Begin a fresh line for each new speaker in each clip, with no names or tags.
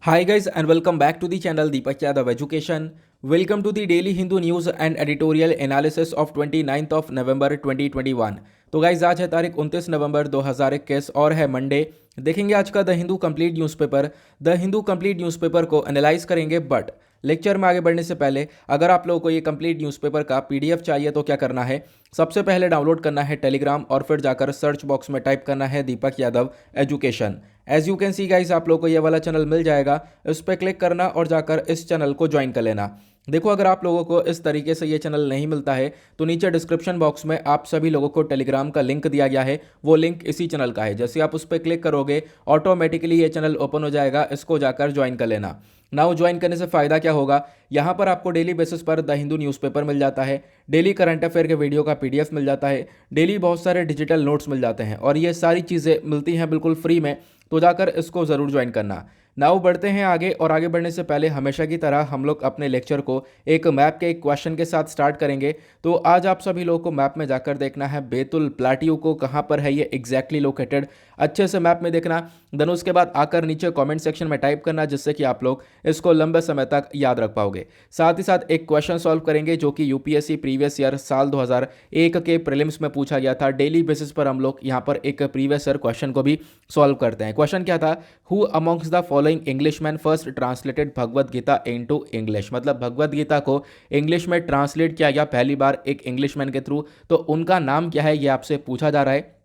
Hi guys and welcome back to the channel Deepak Yadav Education. Welcome to the daily Hindu news and editorial analysis of 29th of November 2021. तो guys आज है तारीख 29 नवंबर 2021 और है Monday. देखेंगे आज का the Hindu complete newspaper. The Hindu complete newspaper को एनालाइज करेंगे, बट लेक्चर में आगे बढ़ने से पहले अगर आप लोगों को ये कंप्लीट न्यूज़पेपर का पीडीएफ चाहिए तो क्या करना है, सबसे पहले डाउनलोड करना है टेलीग्राम और फिर जाकर सर्च बॉक्स में टाइप करना है Deepak Yadav education. As you can see guys आप लोगों को ये वाला चैनल मिल जाएगा, इस पर क्लिक करना और जाकर इस चैनल को ज्वाइन कर लेना। देखो, अगर आप लोगों को इस तरीके से ये चैनल नहीं मिलता है तो नीचे डिस्क्रिप्शन बॉक्स में आप सभी लोगों को टेलीग्राम का लिंक दिया गया है, वो लिंक इसी चैनल का है। जैसे आप उस पर क्लिक करोगे ऑटोमेटिकली ये चैनल ओपन हो जाएगा, इसको जाकर ज्वाइन कर लेना। नाउ ज्वाइन करने से फ़ायदा क्या होगा, यहाँ पर आपको डेली बेसिस पर द हिंदू न्यूज़पेपर मिल जाता है, डेली करंट अफेयर के वीडियो का पीडीएफ मिल जाता है, डेली बहुत सारे डिजिटल नोट्स मिल जाते हैं और ये सारी चीज़ें मिलती हैं बिल्कुल फ्री में। तो जाकर इसको ज़रूर ज्वाइन करना। नाउ बढ़ते हैं आगे, और आगे बढ़ने से पहले हमेशा की तरह हम लोग अपने लेक्चर को एक मैप के एक क्वेश्चन के साथ स्टार्ट करेंगे। तो आज आप सभी लोगों को मैप में जाकर देखना है बेतुल प्लाटियो को कहाँ पर है ये एग्जैक्टली लोकेटेड, अच्छे से मैप में देखना। देन उसके बाद आकर नीचे कमेंट सेक्शन में टाइप करना, जिससे कि आप लोग इसको लंबे समय तक याद रख पाओगे। साथ ही साथ एक क्वेश्चन सॉल्व करेंगे जो कि यूपीएससी प्रीवियस ईयर साल 2001 के प्रीलिम्स में पूछा गया था। डेली बेसिस पर हम लोग यहाँ पर एक प्रीवियस ईयर क्वेश्चन को भी सॉल्व करते हैं। क्वेश्चन क्या था, who amongst the following Englishman first translated Bhagavad Gita into English, मतलब भगवद गीता को इंग्लिश में ट्रांसलेट किया गया पहली बार एक इंग्लिशमैन के थ्रू, तो उनका नाम क्या है ये आपसे पूछा जा रहा है।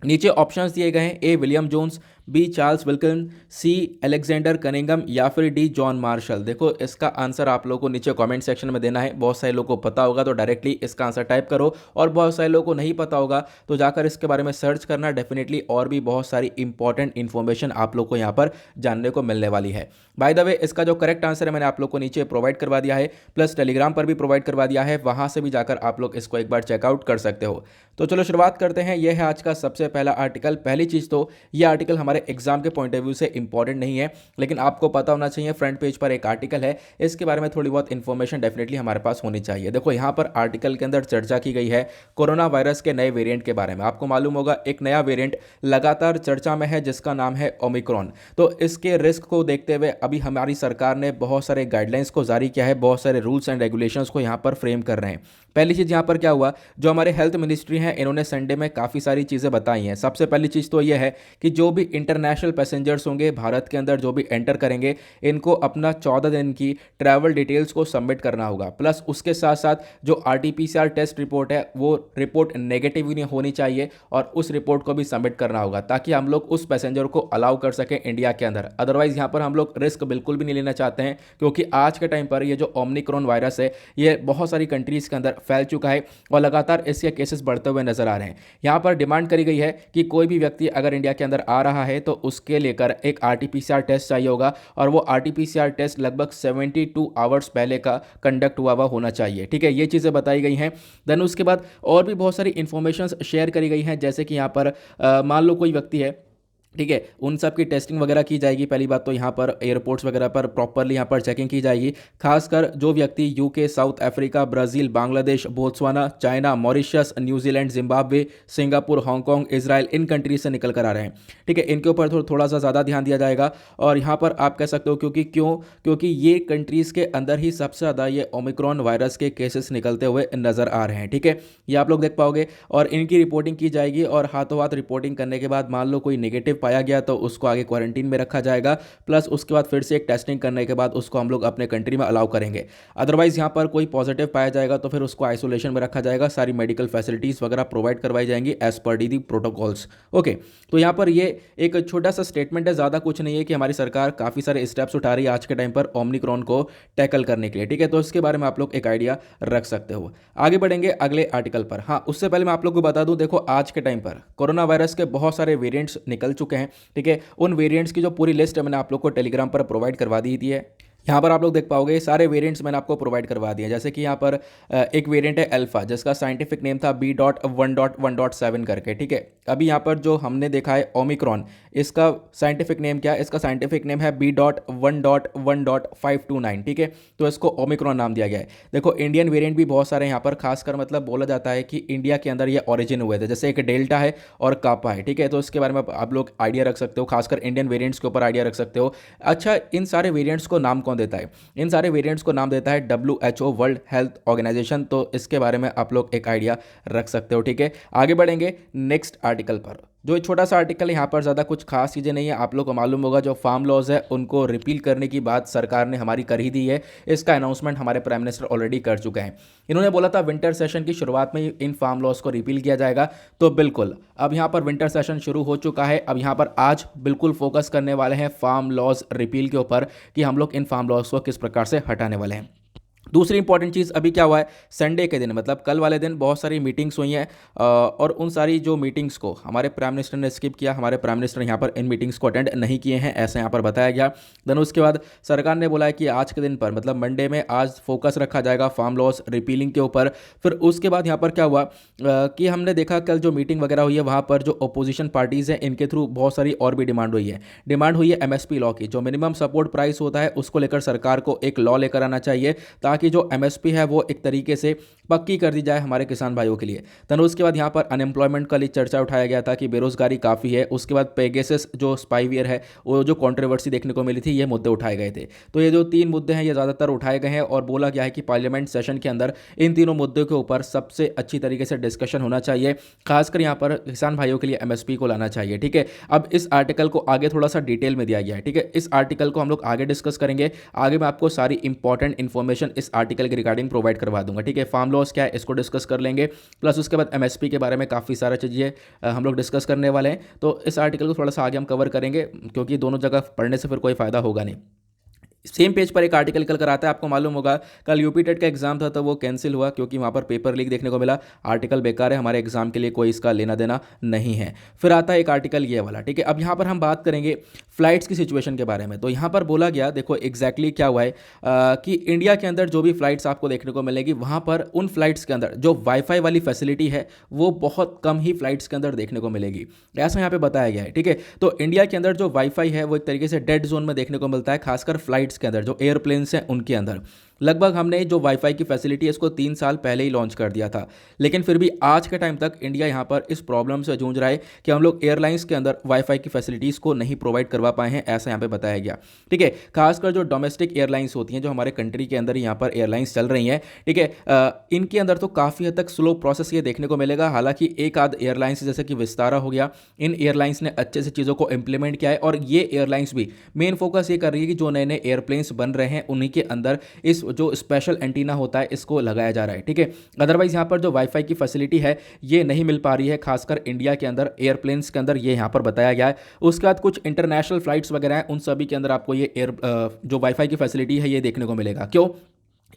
नीचे ऑप्शंस दिए गए हैं, A William Jones, B Charles Wilkin, C Alexander Cunningham या फिर डी जॉन मार्शल। देखो, इसका आंसर आप लोगों को नीचे कमेंट सेक्शन में देना है। बहुत सारे लोगों को पता होगा तो डायरेक्टली इसका आंसर टाइप करो, और बहुत सारे लोगों को नहीं पता होगा तो जाकर इसके बारे में सर्च करना डेफिनेटली, और भी बहुत सारी इंपॉर्टेंट इन्फॉर्मेशन आप लोग को यहाँ पर जानने को मिलने वाली है। बाय द वे, इसका जो करेक्ट आंसर है मैंने आप लोग को नीचे प्रोवाइड करवा दिया है, प्लस टेलीग्राम पर भी प्रोवाइड करवा दिया है, वहाँ से भी जाकर आप लोग इसको एक बार चेकआउट कर सकते हो। तो चलो शुरुआत करते हैं। यह है आज का सबसे पहला आर्टिकल। पहली चीज़ तो ये आर्टिकल हमारे एग्जाम के पॉइंट ऑफ व्यू से इंपॉर्टेंट नहीं है, लेकिन आपको पता होना चाहिए फ्रंट पेज पर एक आर्टिकल है, इसके बारे में थोड़ी बहुत इंफॉर्मेशन डेफिनेटली हमारे पास होनी चाहिए। देखो, यहाँ पर आर्टिकल के अंदर चर्चा की गई है कोरोना वायरस के नए वेरिएंट के बारे में। आपको मालूम होगा एक नया वेरिएंट लगातार चर्चा में है जिसका नाम है ओमिक्रॉन। तो इसके रिस्क को देखते हुए अभी हमारी सरकार ने बहुत सारे गाइडलाइंस को जारी किया है, बहुत सारे रूल्स एंड रेगुलेशंस को यहाँ पर फ्रेम कर रहे हैं। पहली चीज़ यहाँ पर क्या हुआ, जो हमारे हेल्थ मिनिस्ट्री है इन्होंने संडे में काफ़ी सारी चीज़ें बताई हैं। सबसे पहली चीज़ तो ये है कि जो भी इंटरनेशनल पैसेंजर्स होंगे भारत के अंदर, जो भी एंटर करेंगे, इनको अपना 14 दिन की ट्रैवल डिटेल्स को सबमिट करना होगा। प्लस उसके साथ साथ जो आरटीपीसीआर टेस्ट रिपोर्ट है वो रिपोर्ट नेगेटिव नहीं होनी चाहिए, और उस रिपोर्ट को भी सबमिट करना होगा ताकि हम लोग उस पैसेंजर को अलाउ कर सकें इंडिया के अंदर। अदरवाइज यहाँ पर हम लोग रिस्क बिल्कुल भी नहीं लेना चाहते हैं, क्योंकि आज के टाइम पर ये जो ओमिक्रॉन वायरस है ये बहुत सारी कंट्रीज़ के अंदर फैल चुका है और लगातार इसके केसेस बढ़ते हुए नजर आ रहे हैं। यहाँ पर डिमांड करी गई है कि कोई भी व्यक्ति अगर इंडिया के अंदर आ रहा है तो उसके लेकर एक आरटीपीसीआर टेस्ट चाहिए होगा, और वो आरटीपीसीआर टेस्ट लगभग 72 आवर्स पहले का कंडक्ट हुआ होना चाहिए। ठीक है, ये चीज़ें बताई गई हैं। देन उसके बाद और भी बहुत सारी इंफॉर्मेशन शेयर करी गई हैं, जैसे कि यहाँ पर मान लो कोई व्यक्ति है, ठीक है, उन सब की टेस्टिंग वगैरह की जाएगी। पहली बात तो यहाँ पर एयरपोर्ट्स वगैरह पर प्रॉपरली यहाँ पर चेकिंग की जाएगी। खासकर जो व्यक्ति UK, South Africa, Brazil, Bangladesh, Botswana, China, Mauritius, New Zealand, Zimbabwe, Singapore, Hong Kong, Israel, इन कंट्रीज से निकल कर आ रहे हैं, ठीक है, इनके ऊपर थोड़ा सा ज़्यादा ध्यान दिया जाएगा। और यहाँ पर आप कह सकते हो क्योंकि ये कंट्रीज़ के अंदर ही सबसे ज़्यादा ये ओमिक्रॉन वायरस के केसेस निकलते हुए नज़र आ रहे हैं। ठीक है, ये आप लोग देख पाओगे, और इनकी रिपोर्टिंग की जाएगी, और हाथों हाथ रिपोर्टिंग करने के बाद मान लो कोई नेगेटिव पाया गया तो उसको आगे क्वारंटीन में रखा जाएगा। प्लस उसके बाद फिर से एक टेस्टिंग करने के बाद उसको हम लोग अपने कंट्री में अलाउ करेंगे। अदरवाइज यहाँ पर कोई पॉजिटिव पाया जाएगा तो फिर उसको आइसोलेशन में रखा जाएगा। सारी मेडिकल फैसिलिटीज वगैरह प्रोवाइड करवाई जाएंगी as per D protocols. Okay, तो यहाँ पर ये एक छोटा सा स्टेटमेंट है, ज़्यादा कुछ नहीं है, कि हमारी सरकार काफ़ी सारे स्टेप्स उठा रही है आज के टाइम पर ओमिक्रॉन को टैकल करने के लिए। ठीक है, तो इसके बारे में आप लोग एक आइडिया रख सकते हो। आगे बढ़ेंगे अगले आर्टिकल पर। हाँ, उससे पहले मैं आप लोग को बता दूं, देखो आज के टाइम पर कोरोना वायरस के बहुत सारे वेरिएंट्स निकल चुके हैं। ठीक है, उन वेरिएंट्स की जो पूरी लिस्ट है मैंने आप लोग को टेलीग्राम पर प्रोवाइड करवा दी थी है। यहाँ पर आप लोग देख पाओगे सारे वेरिएंट्स मैंने आपको प्रोवाइड करवा दिए हैं। जैसे कि यहाँ पर एक वेरिएंट है अल्फा, जिसका साइंटिफिक नेम था B.1.1.7 करके, ठीक है। अभी यहाँ पर जो हमने देखा है ओमिक्रॉन, इसका साइंटिफिक नेम क्या है? इसका साइंटिफिक नेम है B.1.1.529, ठीक है। तो इसको ओमिक्रॉन नाम दिया गया है। देखो इंडियन वेरिएंट भी बहुत सारे हैं यहाँ पर, खासकर मतलब बोला जाता है कि इंडिया के अंदर ये ओरिजिन हुए थे। जैसे एक डेल्टा है और कापा है, ठीक है। तो इसके बारे में आप लोग आइडिया रख सकते हो, खासकर इंडियन वेरिएंट्स के ऊपर आइडिया रख सकते हो। अच्छा, इन सारे वेरिएंट्स को नाम कौन देता है? इन सारे वेरिएंट्स को नाम देता है WHO, वर्ल्ड हेल्थ ऑर्गेनाइजेशन। तो इसके बारे में आप लोग एक आइडिया रख सकते हो, ठीक है। आगे बढ़ेंगे नेक्स्ट आर्टिकल पर। जो छोटा सा आर्टिकल है, यहाँ पर ज़्यादा कुछ खास चीज़ें नहीं है। आप लोग को मालूम होगा जो फार्म लॉज है उनको रिपील करने की बात सरकार ने हमारी कर ही दी है। इसका अनाउंसमेंट हमारे प्राइम मिनिस्टर ऑलरेडी कर चुके हैं। इन्होंने बोला था विंटर सेशन की शुरुआत में ही इन फार्म लॉज को रिपील किया जाएगा। तो बिल्कुल अब यहाँ पर विंटर सेशन शुरू हो चुका है। अब यहाँ पर आज बिल्कुल फोकस करने वाले हैं फार्म लॉज रिपील के ऊपर कि हम लोग इन फार्म लॉज को किस प्रकार से हटाने वाले हैं। दूसरी इंपॉर्टेंट चीज़ अभी क्या हुआ है, संडे के दिन मतलब कल वाले दिन बहुत सारी मीटिंग्स हुई हैं और उन सारी जो मीटिंग्स को हमारे प्राइम मिनिस्टर ने स्किप किया। हमारे प्राइम मिनिस्टर यहाँ पर इन मीटिंग्स को अटेंड नहीं किए हैं, ऐसा यहाँ पर बताया गया। देन उसके बाद सरकार ने बोला है कि आज के दिन पर मतलब मंडे में आज फोकस रखा जाएगा फार्म लॉस रिपीलिंग के ऊपर। फिर उसके बाद यहाँ पर क्या हुआ कि हमने देखा कल जो मीटिंग वगैरह हुई है वहाँ पर जो अपोजिशन पार्टीज़ हैं इनके थ्रू बहुत सारी और भी डिमांड हुई है। डिमांड हुई है MSP लॉ की, जो मिनिमम सपोर्ट प्राइस होता है उसको लेकर सरकार को एक लॉ लेकर आना चाहिए, ताकि जो MSP है वो एक तरीके से पक्की कर दी जाए हमारे किसान भाइयों के लिए। तन उसके बाद यहाँ पर अनएम्प्लॉयमेंट का लिए चर्चा उठाया गया था कि बेरोजगारी काफ़ी है। उसके बाद पेगासस जो स्पाईवेयर है वो जो कंट्रोवर्सी देखने को मिली थी, ये मुद्दे उठाए गए थे। तो ये जो 3 मुद्दे हैं ये ज़्यादातर उठाए गए हैं और बोला गया है कि पार्लियामेंट सेशन के अंदर इन तीनों मुद्दों के ऊपर सबसे अच्छी तरीके से डिस्कशन होना चाहिए। खासकर यहाँ पर किसान भाइयों के लिए MSP को लाना चाहिए, ठीक है। अब इस आर्टिकल को आगे थोड़ा सा डिटेल में दिया गया है, ठीक है। इस आर्टिकल को हम लोग आगे डिस्कस करेंगे। आगे मैं आपको सारी इंपॉर्टेंट इन्फॉर्मेशन इस आर्टिकल के रिगार्डिंग प्रोवाइड करवा दूंगा, ठीक है। फार्म लॉस क्या है इसको डिस्कस कर लेंगे, प्लस उसके बाद MSP के बारे में काफ़ी सारा चीज़ें हम लोग डिस्कस करने वाले हैं। तो इस आर्टिकल को थोड़ा सा आगे हम कवर करेंगे, क्योंकि दोनों जगह पढ़ने से फिर कोई फ़ायदा होगा नहीं। सेम पेज पर एक आर्टिकल कल कराता है। आपको मालूम होगा कल यूपी टेट का एग्जाम था तो वो कैंसिल हुआ क्योंकि वहाँ पर पेपर लीक देखने को मिला। आर्टिकल बेकार है, हमारे एग्जाम के लिए कोई इसका लेना देना नहीं है। फिर आता है एक आर्टिकल ये वाला, ठीक है। अब यहाँ पर हम बात करेंगे फ्लाइट्स की सिचुएशन के बारे में। तो यहाँ पर बोला गया, देखो एग्जैक्टली क्या हुआ है कि इंडिया के अंदर जो भी फ्लाइट्स आपको देखने को मिलेगी वहाँ पर उन फ्लाइट्स के अंदर जो वाईफाई वाली फैसिलिटी है वो बहुत कम ही फ्लाइट्स के अंदर देखने को मिलेगी, ऐसा यहाँ पे बताया गया है, ठीक है। तो इंडिया के अंदर जो वाईफाई है वो एक तरीके से डेड जोन में देखने को मिलता है, खासकर फ्लाइट्स के अंदर जो एयरप्लेन्स हैं उनके अंदर। लगभग हमने जो वाईफाई की फैसिलिटी है इसको 3 साल पहले ही लॉन्च कर दिया था, लेकिन फिर भी आज के टाइम तक इंडिया यहाँ पर इस प्रॉब्लम से जूझ रहा है कि हम लोग एयरलाइंस के अंदर वाईफाई की फैसिलिटीज़ को नहीं प्रोवाइड करवा पाए हैं, ऐसा यहाँ पे बताया गया, ठीक है। खासकर जो डोमेस्टिक एयरलाइंस होती हैं जो हमारे कंट्री के अंदर यहाँ पर एयरलाइंस चल रही हैं, ठीक है, इनके अंदर तो काफ़ी हद तक स्लो प्रोसेस ये देखने को मिलेगा। हालांकि एक आध एयरलाइंस जैसे कि विस्तारा हो गया, इन एयरलाइंस ने अच्छे से चीज़ों को इंप्लीमेंट किया है और ये एयरलाइंस भी मेन फोकस ये कर रही है कि जो नए नए एयरप्लेन्स बन रहे हैं उन्हीं के अंदर इस जो स्पेशल एंटीना होता है इसको लगाया जा रहा है, ठीक है। अदरवाइज यहाँ पर जो वाईफाई की फैसिलिटी है ये नहीं मिल पा रही है, खासकर इंडिया के अंदर एयरप्लेन्स के अंदर ये यहाँ पर बताया गया है। उसके बाद कुछ इंटरनेशनल फ्लाइट्स वगैरह हैं, उन सभी के अंदर आपको ये जो वाईफाई की फैसिलिटी है ये देखने को मिलेगा। क्यों?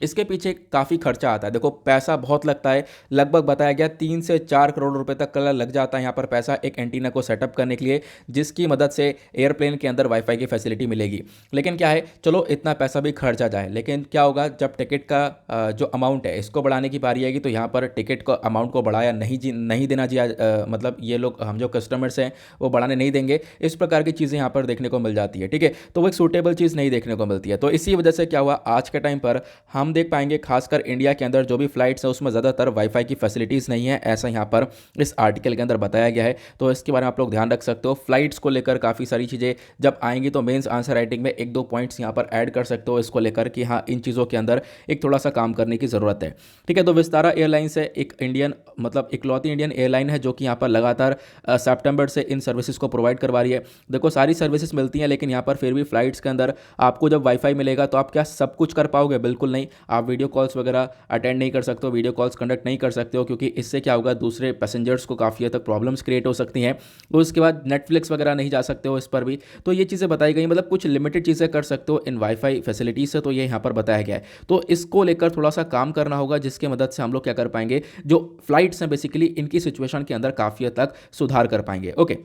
इसके पीछे काफ़ी खर्चा आता है। देखो पैसा बहुत लगता है, लगभग बताया गया 3 से 4 करोड़ रुपए तक का लग जाता है यहाँ पर पैसा एक एंटीना को सेटअप करने के लिए, जिसकी मदद से एयरप्लेन के अंदर वाईफाई की फैसिलिटी मिलेगी। लेकिन क्या है, चलो इतना पैसा भी खर्चा जाए, लेकिन क्या होगा जब टिकट का जो अमाउंट है इसको बढ़ाने की बारी आएगी तो यहाँ पर टिकट का अमाउंट को बढ़ाया नहीं देना चाहिए, मतलब ये लोग हम जो कस्टमर्स हैं वो बढ़ाने नहीं देंगे। इस प्रकार की चीज़ें यहाँ पर देखने को मिल जाती है, ठीक है। तो वो एक सूटेबल चीज़ नहीं देखने को मिलती है। तो इसी वजह से क्या हुआ, आज के टाइम पर हम देख पाएंगे खासकर इंडिया के अंदर जो भी फ्लाइट्स हैं उसमें ज़्यादातर वाईफाई की फैसिलिटीज़ नहीं है, ऐसा यहाँ पर इस आर्टिकल के अंदर बताया गया है। तो इसके बारे में आप लोग ध्यान रख सकते हो। फ्लाइट्स को लेकर काफ़ी सारी चीज़ें जब आएंगी तो मेंस आंसर राइटिंग में 1-2 पॉइंट्स यहाँ पर ऐड कर सकते हो इसको लेकर कि हाँ इन चीज़ों के अंदर एक थोड़ा सा काम करने की ज़रूरत है, ठीक है। तो विस्तारा एयरलाइंस है एक इंडियन मतलब इकलौती इंडियन एयरलाइन है जो कि यहाँ पर लगातार सितंबर से इन सर्विसेज को प्रोवाइड करवा रही है। देखो सारी सर्विसेज मिलती हैं लेकिन यहाँ पर फिर भी फ्लाइट्स के अंदर आपको जब वाईफाई मिलेगा तो आप क्या सब कुछ कर पाओगे? बिल्कुल नहीं। आप वीडियो कॉल्स वगैरह अटेंड नहीं कर सकते हो, वीडियो कॉल्स कंडक्ट नहीं कर सकते हो, क्योंकि इससे क्या होगा दूसरे पैसेंजर्स को काफ़ी हद तक प्रॉब्लम्स क्रिएट हो सकती हैं। उसके बाद नेटफ्लिक्स वगैरह नहीं जा सकते हो इस पर भी। तो ये चीज़ें बताई गई, मतलब कुछ लिमिटेड चीज़ें कर सकते हो इन वाईफाई फैसिलिटीज़ से, तो ये यहाँ पर बताया गया है। तो इसको लेकर थोड़ा सा काम करना होगा जिसकी मदद से हम लोग क्या कर पाएंगे, जो फ्लाइट्स हैं बेसिकली इनकी सिचुएशन के अंदर काफ़ी हद तक सुधार कर पाएंगे। ओके,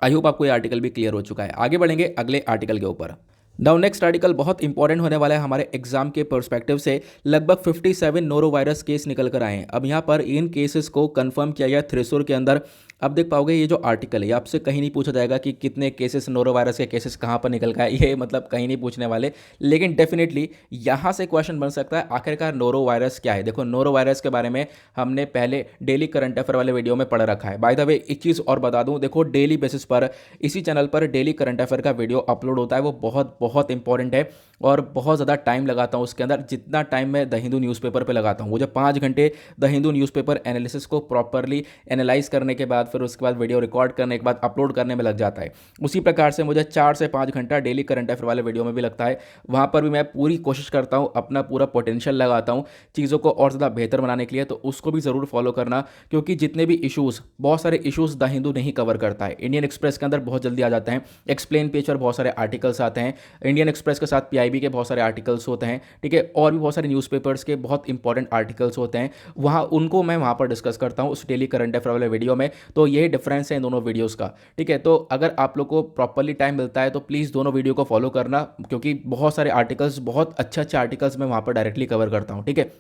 आई होप आपको ये आर्टिकल भी क्लियर हो चुका है। आगे बढ़ेंगे अगले आर्टिकल के ऊपर। नाउ नेक्स्ट आर्टिकल बहुत इंपॉर्टेंट होने वाला है हमारे एग्जाम के पर्सपेक्टिव से। लगभग 57 नोरो वायरस केस निकल कर आए हैं। अब यहाँ पर इन केसेस को कंफर्म किया गया थ्रेशोल्ड के अंदर। अब देख पाओगे ये जो आर्टिकल है आपसे कहीं नहीं पूछा जाएगा कि कितने केसेस नोरो वायरस के केसेस कहाँ पर निकल गए, ये मतलब कहीं नहीं पूछने वाले। लेकिन डेफिनेटली यहाँ से क्वेश्चन बन सकता है आखिरकार नोरो वायरस क्या है। देखो नोरो वायरस के बारे में हमने पहले डेली करंट अफेयर वाले वीडियो में पढ़ रखा है। बाय द वे एक चीज़ और बता दूं, देखो डेली बेसिस पर इसी चैनल पर डेली करंट अफेयर का वीडियो अपलोड होता है। वो बहुत बहुत इंपॉर्टेंट है और बहुत ज़्यादा टाइम लगाता हूँ उसके अंदर। जितना टाइम मैं द हिंदू न्यूज़पेपर पे लगाता हूँ, वो जब 5 घंटे द हिंदू न्यूज़पेपर एनालिसिस को प्रॉपरली एनालाइज करने के बाद फिर उसके बाद वीडियो रिकॉर्ड करने के बाद अपलोड करने में लग जाता है, उसी प्रकार से मुझे 4 से 5 घंटा डेली करंट अफेयर वाले वीडियो में भी लगता है। वहाँ पर भी मैं पूरी कोशिश करता हूँ, अपना पूरा पोटेंशियल लगाता हूँ चीज़ों को और ज़्यादा बेहतर बनाने के लिए। तो उसको भी ज़रूर फॉलो करना, क्योंकि जितने भी इशूज़, बहुत सारे इशूज़ द हिंदू नहीं कवर करता है। इंडियन एक्सप्रेस के अंदर बहुत जल्दी आ जाते हैं, एक्सप्लेन पेज पर बहुत सारे आर्टिकल्स आते हैं, इंडियन एक्सप्रेस के साथ पीआईबी के बहुत सारे आर्टिकल्स होते हैं, ठीक है, और भी बहुत सारे न्यूज़पेपर्स के बहुत इंपॉर्टेंट आर्टिकल्स होते हैं। वहाँ उनको मैं वहाँ पर डिस्कस करता हूँ उस डेली करंट अफेयर वाले वीडियो में। तो यही डिफरेंस है इन दोनों वीडियोज़ का, ठीक है। तो अगर आप लोग को प्रॉपरली टाइम मिलता है तो प्लीज़ दोनों वीडियो को फॉलो करना, क्योंकि बहुत सारे आर्टिकल्स, बहुत अच्छे अच्छे आर्टिकल्स मैं वहाँ पर डायरेक्टली कवर करता हूँ, ठीक है।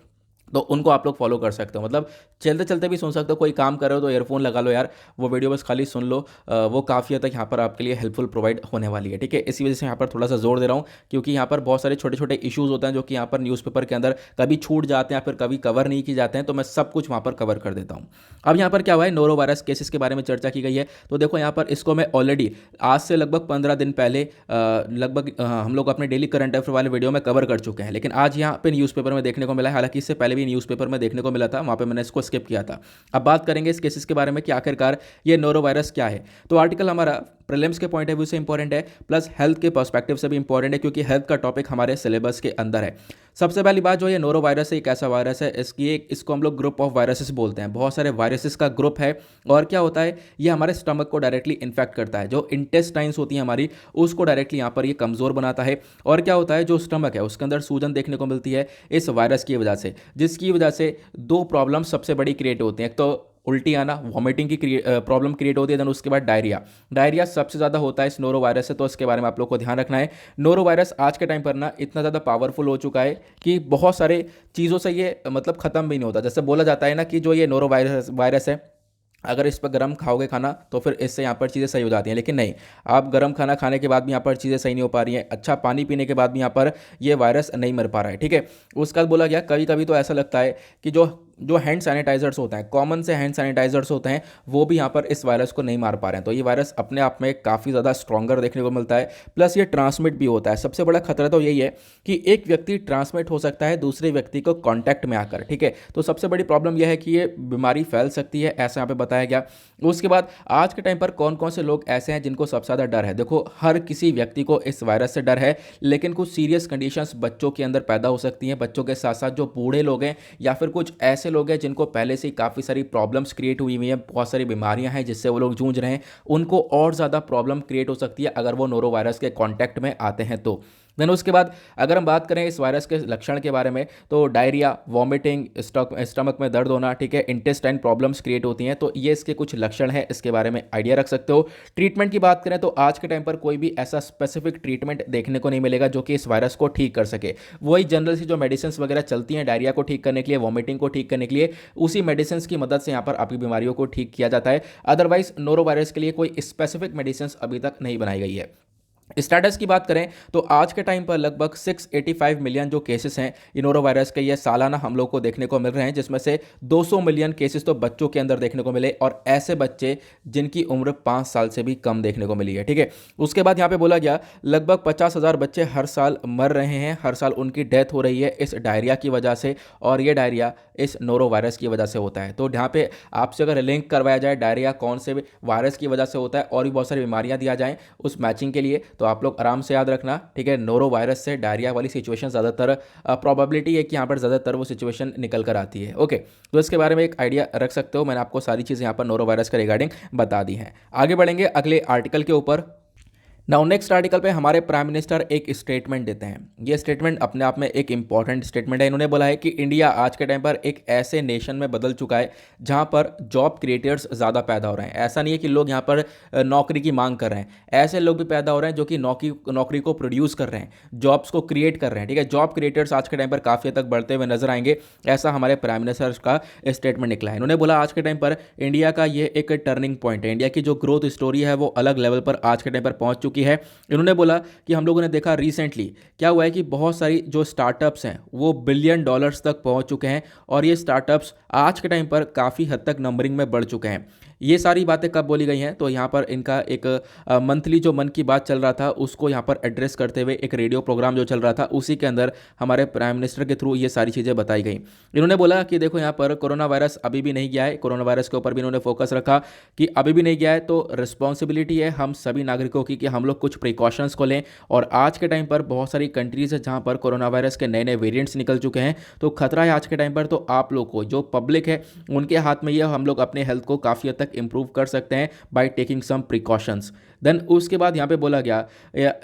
तो उनको आप लोग फॉलो कर सकते हो, मतलब चलते चलते भी सुन सकते हो। कोई काम कर रहे हो तो ईयरफोन लगा लो यार, वो वीडियो बस खाली सुन लो। वो काफ़ी हद तक यहाँ पर आपके लिए हेल्पफुल प्रोवाइड होने वाली है, ठीक है। इसी वजह से यहाँ पर थोड़ा सा जोर दे रहा हूँ, क्योंकि यहाँ पर बहुत सारे छोटे छोटे इशूज़ होते हैं जो कि यहाँ पर न्यूज़पेपर के अंदर कभी छूट जाते हैं या फिर कभी कवर नहीं किए जाते हैं। तो मैं सब कुछ वहाँ पर कवर कर देता हूँ। अब यहाँ पर क्या हुआ है, नोरो वायरस केसेस के बारे में चर्चा की गई है। तो देखो यहाँ पर इसको मैं ऑलरेडी आज से लगभग 15 दिन पहले हम लोग अपने डेली करंट अफेयर वाले वीडियो में कवर कर चुके हैं। लेकिन आज यहाँ पे न्यूज़पेपर में देखने को मिला है, हालांकि इससे पहले भी न्यूज़पेपर में देखने को मिला था, वहाँ पे मैंने इसको स्किप किया था। अब बात करेंगे इस केसेस के बारे में कि आखिरकार ये नोरो वायरस क्या है। तो आर्टिकल हमारा प्रीलिम्स के पॉइंट ऑफ व्यू से इंपॉर्टेंट है, प्लस हेल्थ के पर्सपेक्टिव से भी इंपॉर्टेंट है, क्योंकि हेल्थ का टॉपिक हमारे सिलेबस के अंदर है। सबसे पहली बात जो ये नोरो वायरस है, एक ऐसा वायरस है, इसको हम लोग ग्रुप ऑफ वायरसेस बोलते हैं। बहुत सारे वायरसेस का ग्रुप है। और क्या होता है, ये हमारे स्टमक को डायरेक्टली इन्फेक्ट करता है। जो इंटेस्टाइन्स होती है हमारी, उसको डायरेक्टली यहाँ पर ये कमज़ोर बनाता है। और क्या होता है, जो स्टमक है उसके अंदर सूजन देखने को मिलती है इस वायरस की वजह से, जिसकी वजह से दो प्रॉब्लम सबसे बड़ी क्रिएट होती हैं। एक तो उल्टी आना, वॉमिटिंग की प्रॉब्लम क्रिएट होती है, देन उसके बाद डायरिया। डायरिया सबसे ज़्यादा होता है इस नोरो वायरस से, तो इसके बारे में आप लोग को ध्यान रखना है। नोरो वायरस आज के टाइम पर ना इतना ज़्यादा पावरफुल हो चुका है कि बहुत सारे चीज़ों से ये मतलब ख़त्म भी नहीं होता। जैसे बोला जाता है ना कि जो ये नोरो वायरस है, अगर इस पर गर्म खाओगे खाना तो फिर इससे यहाँ पर चीज़ें सही हो जाती हैं। लेकिन नहीं, आप गर्म खाना खाने के बाद भी यहाँ पर चीज़ें सही नहीं हो पा रही हैं। अच्छा पानी पीने के बाद भी यहाँ पर ये वायरस नहीं मर पा रहा है, ठीक है। उसके बाद बोला गया कभी कभी तो ऐसा लगता है कि जो जो हैंड सैनिटाइजर्स होते हैं, कॉमन से हैंड सैनिटाइजर्स होते हैं, वो भी यहाँ पर इस वायरस को नहीं मार पा रहे हैं। तो ये वायरस अपने आप में काफ़ी ज़्यादा स्ट्रॉन्गर देखने को मिलता है, प्लस ये ट्रांसमिट भी होता है। सबसे बड़ा खतरा तो यही है कि एक व्यक्ति ट्रांसमिट हो सकता है दूसरे व्यक्ति को कॉन्टैक्ट में आकर, ठीक है। तो सबसे बड़ी प्रॉब्लम यह है कि ये बीमारी फैल सकती है, ऐसा यहाँ पे बताया गया। उसके बाद आज के टाइम पर कौन कौन से लोग ऐसे हैं जिनको सबसे ज़्यादा डर है। देखो हर किसी व्यक्ति को इस वायरस से डर है, लेकिन कुछ सीरियस कंडीशंस बच्चों के अंदर पैदा हो सकती हैं। बच्चों के साथ साथ जो बूढ़े लोग हैं या फिर कुछ ऐसे लोग हैं जिनको पहले से ही काफ़ी सारी प्रॉब्लम्स क्रिएट हुई हुई हैं, बहुत सारी बीमारियां हैं जिससे वो लोग जूझ रहे हैं, उनको और ज़्यादा प्रॉब्लम क्रिएट हो सकती है अगर वो नोरो वायरस के कॉन्टैक्ट में आते हैं तो। देन उसके बाद अगर हम बात करें इस वायरस के लक्षण के बारे में, तो डायरिया, वॉमिटिंग, स्टमक में दर्द होना, ठीक है, इंटेस्टाइन प्रॉब्लम्स क्रिएट होती हैं। तो ये इसके कुछ लक्षण हैं, इसके बारे में आइडिया रख सकते हो। ट्रीटमेंट की बात करें तो आज के टाइम पर कोई भी ऐसा स्पेसिफिक ट्रीटमेंट देखने को नहीं मिलेगा जो कि इस वायरस को ठीक कर सके। वही जनरल सी जो मेडिसिन वगैरह चलती हैं डायरिया को ठीक करने के लिए, वॉमिटिंग को ठीक करने के लिए, उसी मेडिसिन की मदद से यहाँ पर आपकी बीमारियों को ठीक किया जाता है। अदरवाइज नोरो वायरस के लिए कोई स्पेसिफिक मेडिसिन अभी तक नहीं बनाई गई है। स्टेटस की बात करें तो आज के टाइम पर लगभग 685 मिलियन जो केसेस हैं नोरो वायरस के, ये सालाना हम लोग को देखने को मिल रहे हैं, जिसमें से 200 मिलियन केसेस तो बच्चों के अंदर देखने को मिले, और ऐसे बच्चे जिनकी उम्र 5 साल से भी कम देखने को मिली है, ठीक है। उसके बाद यहाँ पे बोला गया लगभग 50,000 बच्चे हर साल मर रहे हैं, हर साल उनकी डेथ हो रही है इस डायरिया की वजह से, और ये डायरिया इस नोरो वायरस की वजह से होता है। तो यहाँ पे आपसे अगर लिंक करवाया जाए डायरिया कौन से वायरस की वजह से होता है और भी बहुत सारी बीमारियाँ दिया जाएँ उस मैचिंग के लिए, तो आप लोग आराम से याद रखना, ठीक है। नोरो वायरस से डायरिया वाली सिचुएशन ज़्यादातर प्रोबेबिलिटी है कि यहाँ पर ज़्यादातर वो सिचुएशन निकल कर आती है, ओके। तो इसके बारे में एक आइडिया रख सकते हो। मैंने आपको सारी चीज़ें यहाँ पर नोरो वायरस के रिगार्डिंग बता दी हैं। आगे बढ़ेंगे अगले आर्टिकल के ऊपर। नाउ नेक्स्ट आर्टिकल पे हमारे प्राइम मिनिस्टर एक स्टेटमेंट देते हैं। ये स्टेटमेंट अपने आप में एक इंपॉर्टेंट स्टेटमेंट है। इन्होंने बोला है कि इंडिया आज के टाइम पर एक ऐसे नेशन में बदल चुका है जहां पर जॉब क्रिएटर्स ज़्यादा पैदा हो रहे हैं। ऐसा नहीं है कि लोग यहां पर नौकरी की मांग कर रहे हैं, ऐसे लोग भी पैदा हो रहे हैं जो कि नौकरी को प्रोड्यूस कर रहे हैं, जॉब्स को क्रिएट कर रहे हैं। ठीक है, जॉब क्रिएटर्स आज के टाइम पर काफ़ी हद तक बढ़ते हुए नजर आएंगे, ऐसा हमारे प्राइम मिनिस्टर का स्टेटमेंट निकला है। इन्होंने बोला आज के टाइम पर इंडिया का ये एक टर्निंग पॉइंट है, इंडिया की जो ग्रोथ स्टोरी है वो अलग लेवल पर आज के टाइम पर पहुंच चुकी है। इन्होंने बोला कि हम लोगों ने देखा रिसेंटली क्या हुआ है कि बहुत सारी जो स्टार्टअप्स हैं वो बिलियन डॉलर्स तक पहुंच चुके हैं, और ये स्टार्टअप्स आज के टाइम पर काफ़ी हद तक नंबरिंग में बढ़ चुके हैं। ये सारी बातें कब बोली गई हैं, तो यहाँ पर इनका एक मंथली जो मन की बात चल रहा था उसको यहाँ पर एड्रेस करते हुए एक रेडियो प्रोग्राम जो चल रहा था उसी के अंदर हमारे प्राइम मिनिस्टर के थ्रू ये सारी चीज़ें बताई गई। इन्होंने बोला कि देखो यहाँ पर कोरोना वायरस अभी भी नहीं गया है, कोरोना वायरस के ऊपर भी इन्होंने फोकस रखा कि अभी भी नहीं गया है, तो रिस्पॉन्सिबिलिटी है हम सभी नागरिकों की कि हम लोग कुछ प्रिकॉशंस को लें। और आज के टाइम पर बहुत सारी कंट्रीज़ है जहाँ पर कोरोना वायरस के नए नए वेरिएंट्स निकल चुके हैं, तो खतरा है आज के टाइम पर। तो आप लोग को जो पब्लिक है उनके हाथ में यह हम लोग अपने हेल्थ को काफ़ी हद तक इंप्रूव कर सकते हैं by taking some precautions. Then उसके बाद यहाँ पे बोला गया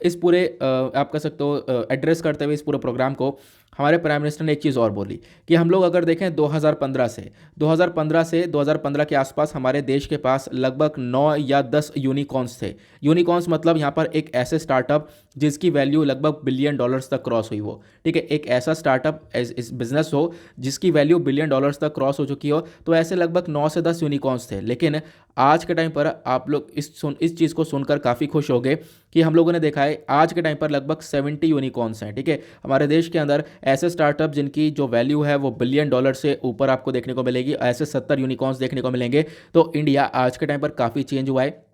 इस पूरे आप कह सकते हो एड्रेस करते हुए इस पूरे प्रोग्राम को हमारे प्राइम मिनिस्टर ने एक चीज़ और बोली कि हम लोग अगर देखें 2015 से 2015 के आसपास हमारे देश के पास लगभग 9 या 10 यूनिकॉर्न्स थे। यूनिकॉर्न्स मतलब यहाँ पर एक ऐसे स्टार्टअप जिसकी वैल्यू लगभग बिलियन डॉलर्स तक क्रॉस हुई हो। ठीक है, एक ऐसा स्टार्टअप इस बिजनेस हो जिसकी वैल्यू बिलियन डॉलर्स तक क्रॉस हो चुकी हो, तो ऐसे लगभग 9 से 10 यूनिकॉर्न्स थे। लेकिन आज के टाइम पर आप लोग इस चीज़ को सुनकर काफ़ी खुश हो गए कि हम लोगों ने देखा है आज के टाइम पर लगभग 70 यूनिकॉर्न्स हैं। ठीक है, हमारे देश के अंदर ऐसे स्टार्टअप जिनकी जो वैल्यू है वो बिलियन डॉलर से ऊपर आपको देखने को मिलेगी, ऐसे 70 यूनिकॉर्न्स देखने को मिलेंगे। तो इंडिया आज के टाइम पर काफ़ी चेंज हुआ है,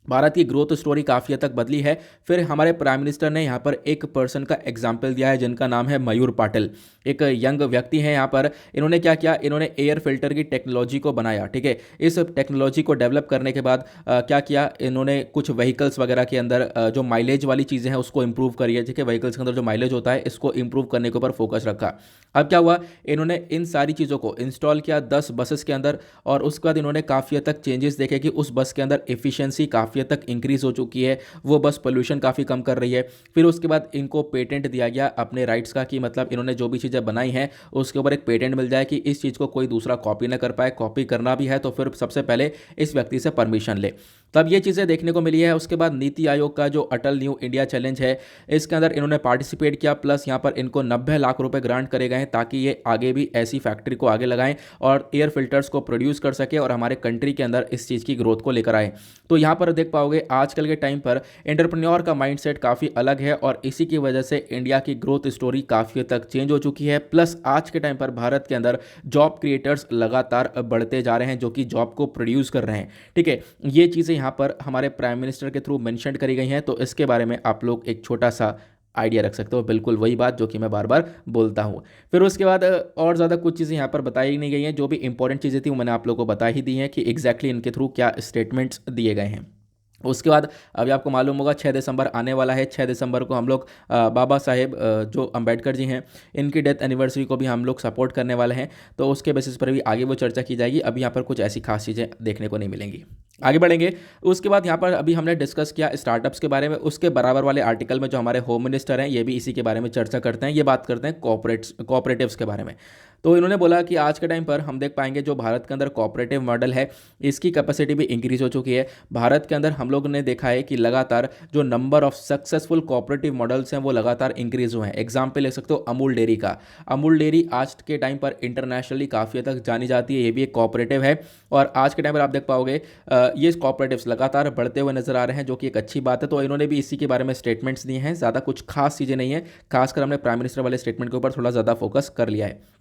भारत की ग्रोथ स्टोरी काफ़ी हद तक बदली है। फिर हमारे प्राइम मिनिस्टर ने यहाँ पर एक पर्सन का एग्जाम्पल दिया है जिनका नाम है मयूर पाटिल, एक यंग व्यक्ति हैं यहाँ पर। इन्होंने क्या किया, इन्होंने एयर फिल्टर की टेक्नोलॉजी को बनाया। ठीक है, इस टेक्नोलॉजी को डेवलप करने के बाद क्या किया, इन्होंने कुछ व्हीकल्स वगैरह के अंदर जो माइलेज वाली चीज़ें हैं उसको इंप्रूव करी है। ठीक है, व्हीकल्स के अंदर जो माइलेज होता है इसको इंप्रूव करने के ऊपर फोकस रखा। अब क्या हुआ, इन्होंने इन सारी चीज़ों को इंस्टॉल किया 10 बसेस के अंदर, और उसके बाद इन्होंने काफ़ी हद तक चेंजेस देखे कि उस बस के अंदर एफिशिएंसी काफ़ी हद तक इंक्रीज हो चुकी है, वो बस पोल्यूशन काफ़ी कम कर रही है। फिर उसके बाद इनको पेटेंट दिया गया अपने राइट्स का, कि मतलब इन्होंने जो भी चीज़ें बनाई हैं उसके ऊपर एक पेटेंट मिल जाए कि इस चीज़ को कोई दूसरा कॉपी ना कर पाए। कॉपी करना भी है तो फिर सबसे पहले इस व्यक्ति से परमिशन ले, तब ये चीज़ें देखने को मिली है। उसके बाद नीति आयोग का जो अटल न्यू इंडिया चैलेंज है इसके अंदर इन्होंने पार्टिसिपेट किया, प्लस यहाँ पर इनको 90 लाख रुपए ग्रांट करे गए हैं ताकि ये आगे भी ऐसी फैक्ट्री को आगे लगाएं और एयर फिल्टर्स को प्रोड्यूस कर सके और हमारे कंट्री के अंदर इस चीज़ की ग्रोथ को लेकर आए। तो यहाँ पर देख पाओगे आजकल के टाइम पर एंटरप्रेन्योर का माइंडसेट काफ़ी अलग है, और इसी की वजह से इंडिया की ग्रोथ स्टोरी काफ़ी हद तक चेंज हो चुकी है। प्लस आज के टाइम पर भारत के अंदर जॉब क्रिएटर्स लगातार बढ़ते जा रहे हैं जो कि जॉब को प्रोड्यूस कर रहे हैं। ठीक है, ये चीज़ें यहाँ पर हमारे प्राइम मिनिस्टर के थ्रू मेंशन करी गई हैं, तो इसके बारे में आप लोग एक छोटा सा आइडिया रख सकते हो। बिल्कुल वही बात जो कि मैं बार बार बोलता हूँ। फिर उसके बाद और ज़्यादा कुछ चीज़ें यहाँ पर बताई नहीं गई हैं, जो भी इंपॉर्टेंट चीज़ें थी वो मैंने आप लोगों को बता ही दी हैं कि एग्जैक्टली इनके थ्रू क्या स्टेटमेंट्स दिए गए हैं। उसके बाद अभी आपको मालूम होगा 6 दिसंबर आने वाला है। 6 दिसंबर को हम लोग बाबा साहेब जो अंबेडकर जी हैं इनकी डेथ एनिवर्सरी को भी हम लोग सपोर्ट करने वाले हैं, तो उसके बेसिस पर भी आगे वो चर्चा की जाएगी। अभी यहाँ पर कुछ ऐसी खास चीज़ें देखने को नहीं मिलेंगी। आगे बढ़ेंगे। उसके बाद यहाँ पर अभी हमने डिस्कस किया स्टार्टअप्स के बारे में, उसके बराबर वाले आर्टिकल में जो हमारे होम मिनिस्टर हैं ये भी इसी के बारे में चर्चा करते हैं। ये बात करते हैं कॉपरेटिव्स के बारे में। तो इन्होंने बोला कि आज के टाइम पर हम देख पाएंगे जो भारत के अंदर कॉपरेटिव मॉडल है इसकी कैपेसिटी भी इंक्रीज हो चुकी है। भारत के अंदर हम लोग ने देखा है कि लगातार जो number of successful cooperative models हैं वो लगातार इंक्रीज हुए हैं। एग्जाम्पल ले सकते हो अमूल डेयरी का। अमूल डेयरी आज के टाइम पर इंटरनेशनली काफ़ी हद तक जानी जाती है, ये भी एक कॉपरेटिव है। और आज के टाइम पर आप देख पाओगे ये कॉपरेटिव्स लगातार बढ़ते हुए नजर आ रहे हैं, जो कि एक अच्छी बात है। तो इन्होंने भी इसी के बारे में स्टेटमेंट्स दिए हैं, ज़्यादा कुछ खास चीज़ें नहीं है। खासकर हमने प्राइम मिनिस्टर वाले स्टेटमेंट के ऊपर थोड़ा ज़्यादा फोकस कर लिया है।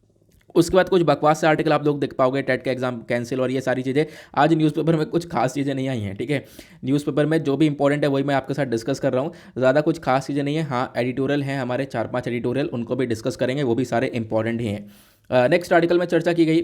उसके बाद कुछ बकवास से आर्टिकल आप लोग देख पाओगे, टेट का एग्जाम कैंसिल और ये सारी चीज़ें। आज न्यूज़पेपर में कुछ खास चीज़ें नहीं आई हैं। ठीक है, न्यूज़पेपर में जो भी इंपॉर्टेंट है वही मैं आपके साथ डिस्कस कर रहा हूँ, ज़्यादा कुछ खास चीज़ें नहीं है। हाँ, एडिटोरियल हैं हमारे 4-5 एडिटोरियल, उनको भी डिस्कस करेंगे, वो भी सारे इंपॉर्टेंट ही हैं। नेक्स्ट आर्टिकल में चर्चा की गई।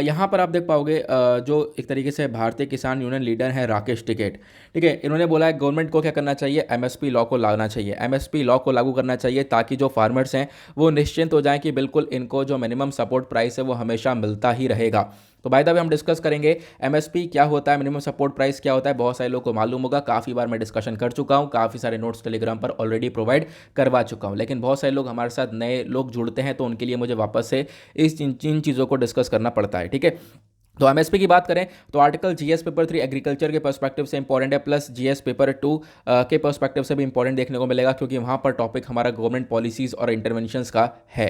यहाँ पर आप देख पाओगे जो एक तरीके से भारतीय किसान यूनियन लीडर हैं राकेश टिकैत। ठीक है, इन्होंने बोला है गवर्नमेंट को क्या करना चाहिए, एमएसपी लॉ को लाना चाहिए, एमएसपी लॉ को लागू करना चाहिए ताकि जो फार्मर्स हैं वो निश्चिंत हो जाएं कि बिल्कुल इनको जो मिनिमम सपोर्ट प्राइस है वो हमेशा मिलता ही रहेगा। तो बाय द वे हम डिस्कस करेंगे एमएसपी क्या होता है, मिनिमम सपोर्ट प्राइस क्या होता है। बहुत सारे लोगों को मालूम होगा, काफ़ी बार मैं डिस्कशन कर चुका हूँ, काफ़ी सारे नोट्स टेलीग्राम पर ऑलरेडी प्रोवाइड करवा चुका हूँ, लेकिन बहुत सारे लोग हमारे साथ नए लोग जुड़ते हैं, तो उनके लिए मुझे वापस से इन चीज़ों को डिस्कस करना पड़ता है। ठीक है, तो एमएसपी की बात करें तो आर्टिकल जीएस पेपर 3 एग्रीकल्चर के पर्सपेक्टिव से इंपॉर्टेंट है, प्लस जीएस पेपर 2 के पर्सपेक्टिव से भी इंपॉर्टेंट देखने को मिलेगा, क्योंकि वहाँ पर टॉपिक हमारा गवर्नमेंट पॉलिसीज़ और इंटरवेंशंस का है।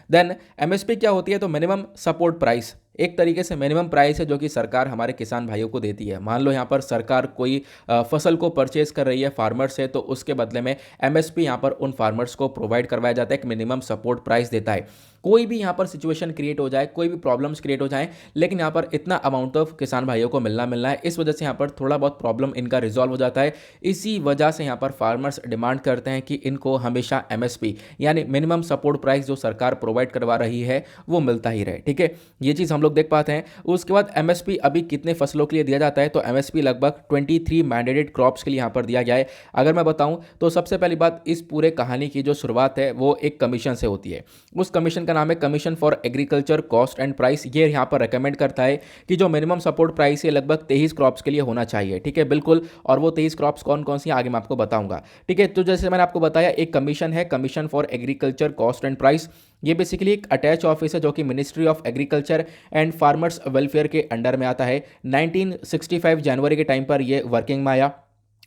देन एमएसपी क्या होती है, तो मिनिमम सपोर्ट प्राइस एक तरीके से मिनिमम प्राइस है जो कि सरकार हमारे किसान भाइयों को देती है। मान लो यहाँ पर सरकार कोई फसल को परचेज कर रही है फार्मर से, तो उसके बदले में एमएसपी यहाँ पर उन फार्मर्स को प्रोवाइड करवाया जाता है, एक मिनिमम सपोर्ट प्राइस देता है। कोई भी यहाँ पर सिचुएशन क्रिएट हो जाए, कोई भी प्रॉब्लम्स क्रिएट हो जाए, लेकिन यहाँ पर इतना अमाउंट ऑफ किसान भाइयों को मिलना है, इस वजह से यहाँ पर थोड़ा बहुत प्रॉब्लम इनका रिजॉल्व हो जाता है। इसी वजह से यहाँ पर फार्मर्स डिमांड करते हैं कि इनको हमेशा एमएसपी यानी मिनिमम सपोर्ट प्राइस जो सरकार प्रोवाइड करवा रही है वो मिलता ही रहे। ठीक है, ये चीज़ हम लोग देख पाते हैं। उसके बाद एमएसपी अभी कितने फसलों के लिए दिया जाता है, तो एमएसपी लगभग 23 मैंडेटेड क्रॉप्स के लिए यहाँ पर दिया गया है। अगर मैं बताऊं तो सबसे पहली बात, इस पूरे कहानी की जो शुरुआत है वो एक कमीशन से होती है। उस कमीशन का नाम है commission for agriculture cost and price. ये यहाँ पर रेकमेंड करता है कि जो मिनिमम सपोर्ट प्राइस है लगभग 23 क्रॉप्स के लिए होना चाहिए। ठीक है, बिल्कुल, और वो 23 क्रॉप्स कौन कौन सी आगे मैं आपको बताऊंगा। ठीक है, तो जैसे मैंने आपको बताया एक कमीशन है, commission for agriculture cost and price. ये बेसिकली एक अटैच ऑफिस है जो कि ministry of agriculture and farmers welfare के अंडर में आता है। 1965 जनवरी के टाइम पर ये वर्किंग में आया।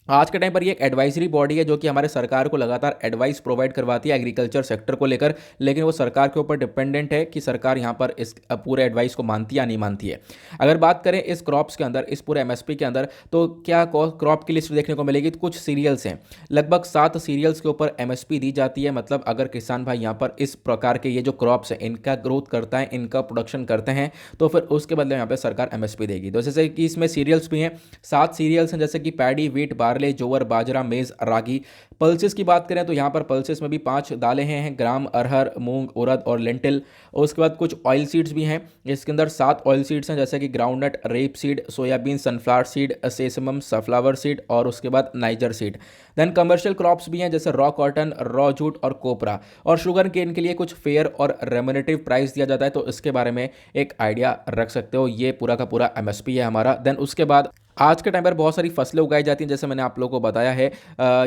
आज के टाइम पर ये एक एडवाइजरी बॉडी है जो कि हमारे सरकार को लगातार एडवाइस प्रोवाइड करवाती है एग्रीकल्चर सेक्टर को लेकर, लेकिन वो सरकार के ऊपर डिपेंडेंट है कि सरकार यहाँ पर इस पूरे एडवाइस को मानती है या नहीं मानती है। अगर बात करें इस क्रॉप्स के अंदर, इस पूरे एमएसपी के अंदर, तो क्या क्रॉप की लिस्ट देखने को मिलेगी, तो कुछ सीरियल्स हैं, लगभग 7 सीरियल्स के ऊपर एमएसपी दी जाती है। मतलब अगर किसान भाई यहाँ पर इस प्रकार के ये जो क्रॉप्स हैं इनका ग्रोथ करता है, इनका प्रोडक्शन करते हैं, तो फिर उसके बदले यहाँ पर सरकार एमएसपी देगी। तो जैसे कि इसमें सीरियल्स भी हैं, 7 सीरियल्स हैं, जैसे कि पैडी, व्हीट, बार्ले, जोवर, बाजरा, मेज, रागी। पल्सेस की बात करें तो यहाँ पर पल्सेस में भी 5 दालें हैं, ग्राम, अरहर, मूंग, उड़द और लेंटिल। और उसके बाद कुछ ऑयल सीड्स भी हैं, इसके अंदर 7 ऑयल सीड्स हैं, जैसे कि groundnut, rapeseed, soybean, sunflower seed, sesamum, safflower seed और उसके बाद niger seed. Then commercial crops भी हैं, जैसे रॉ कॉटन, रॉ जूट और कोपरा। और शुगर केन के लिए कुछ फेयर और रेम्युनेटिव प्राइस दिया जाता है, तो इसके बारे में एक आइडिया रख सकते हो। ये पूरा का पूरा एमएसपी है हमारा। देन उसके बाद आज के टाइम पर बहुत सारी फसलें उगाई जाती हैं, जैसे मैंने आप लोगों को बताया है।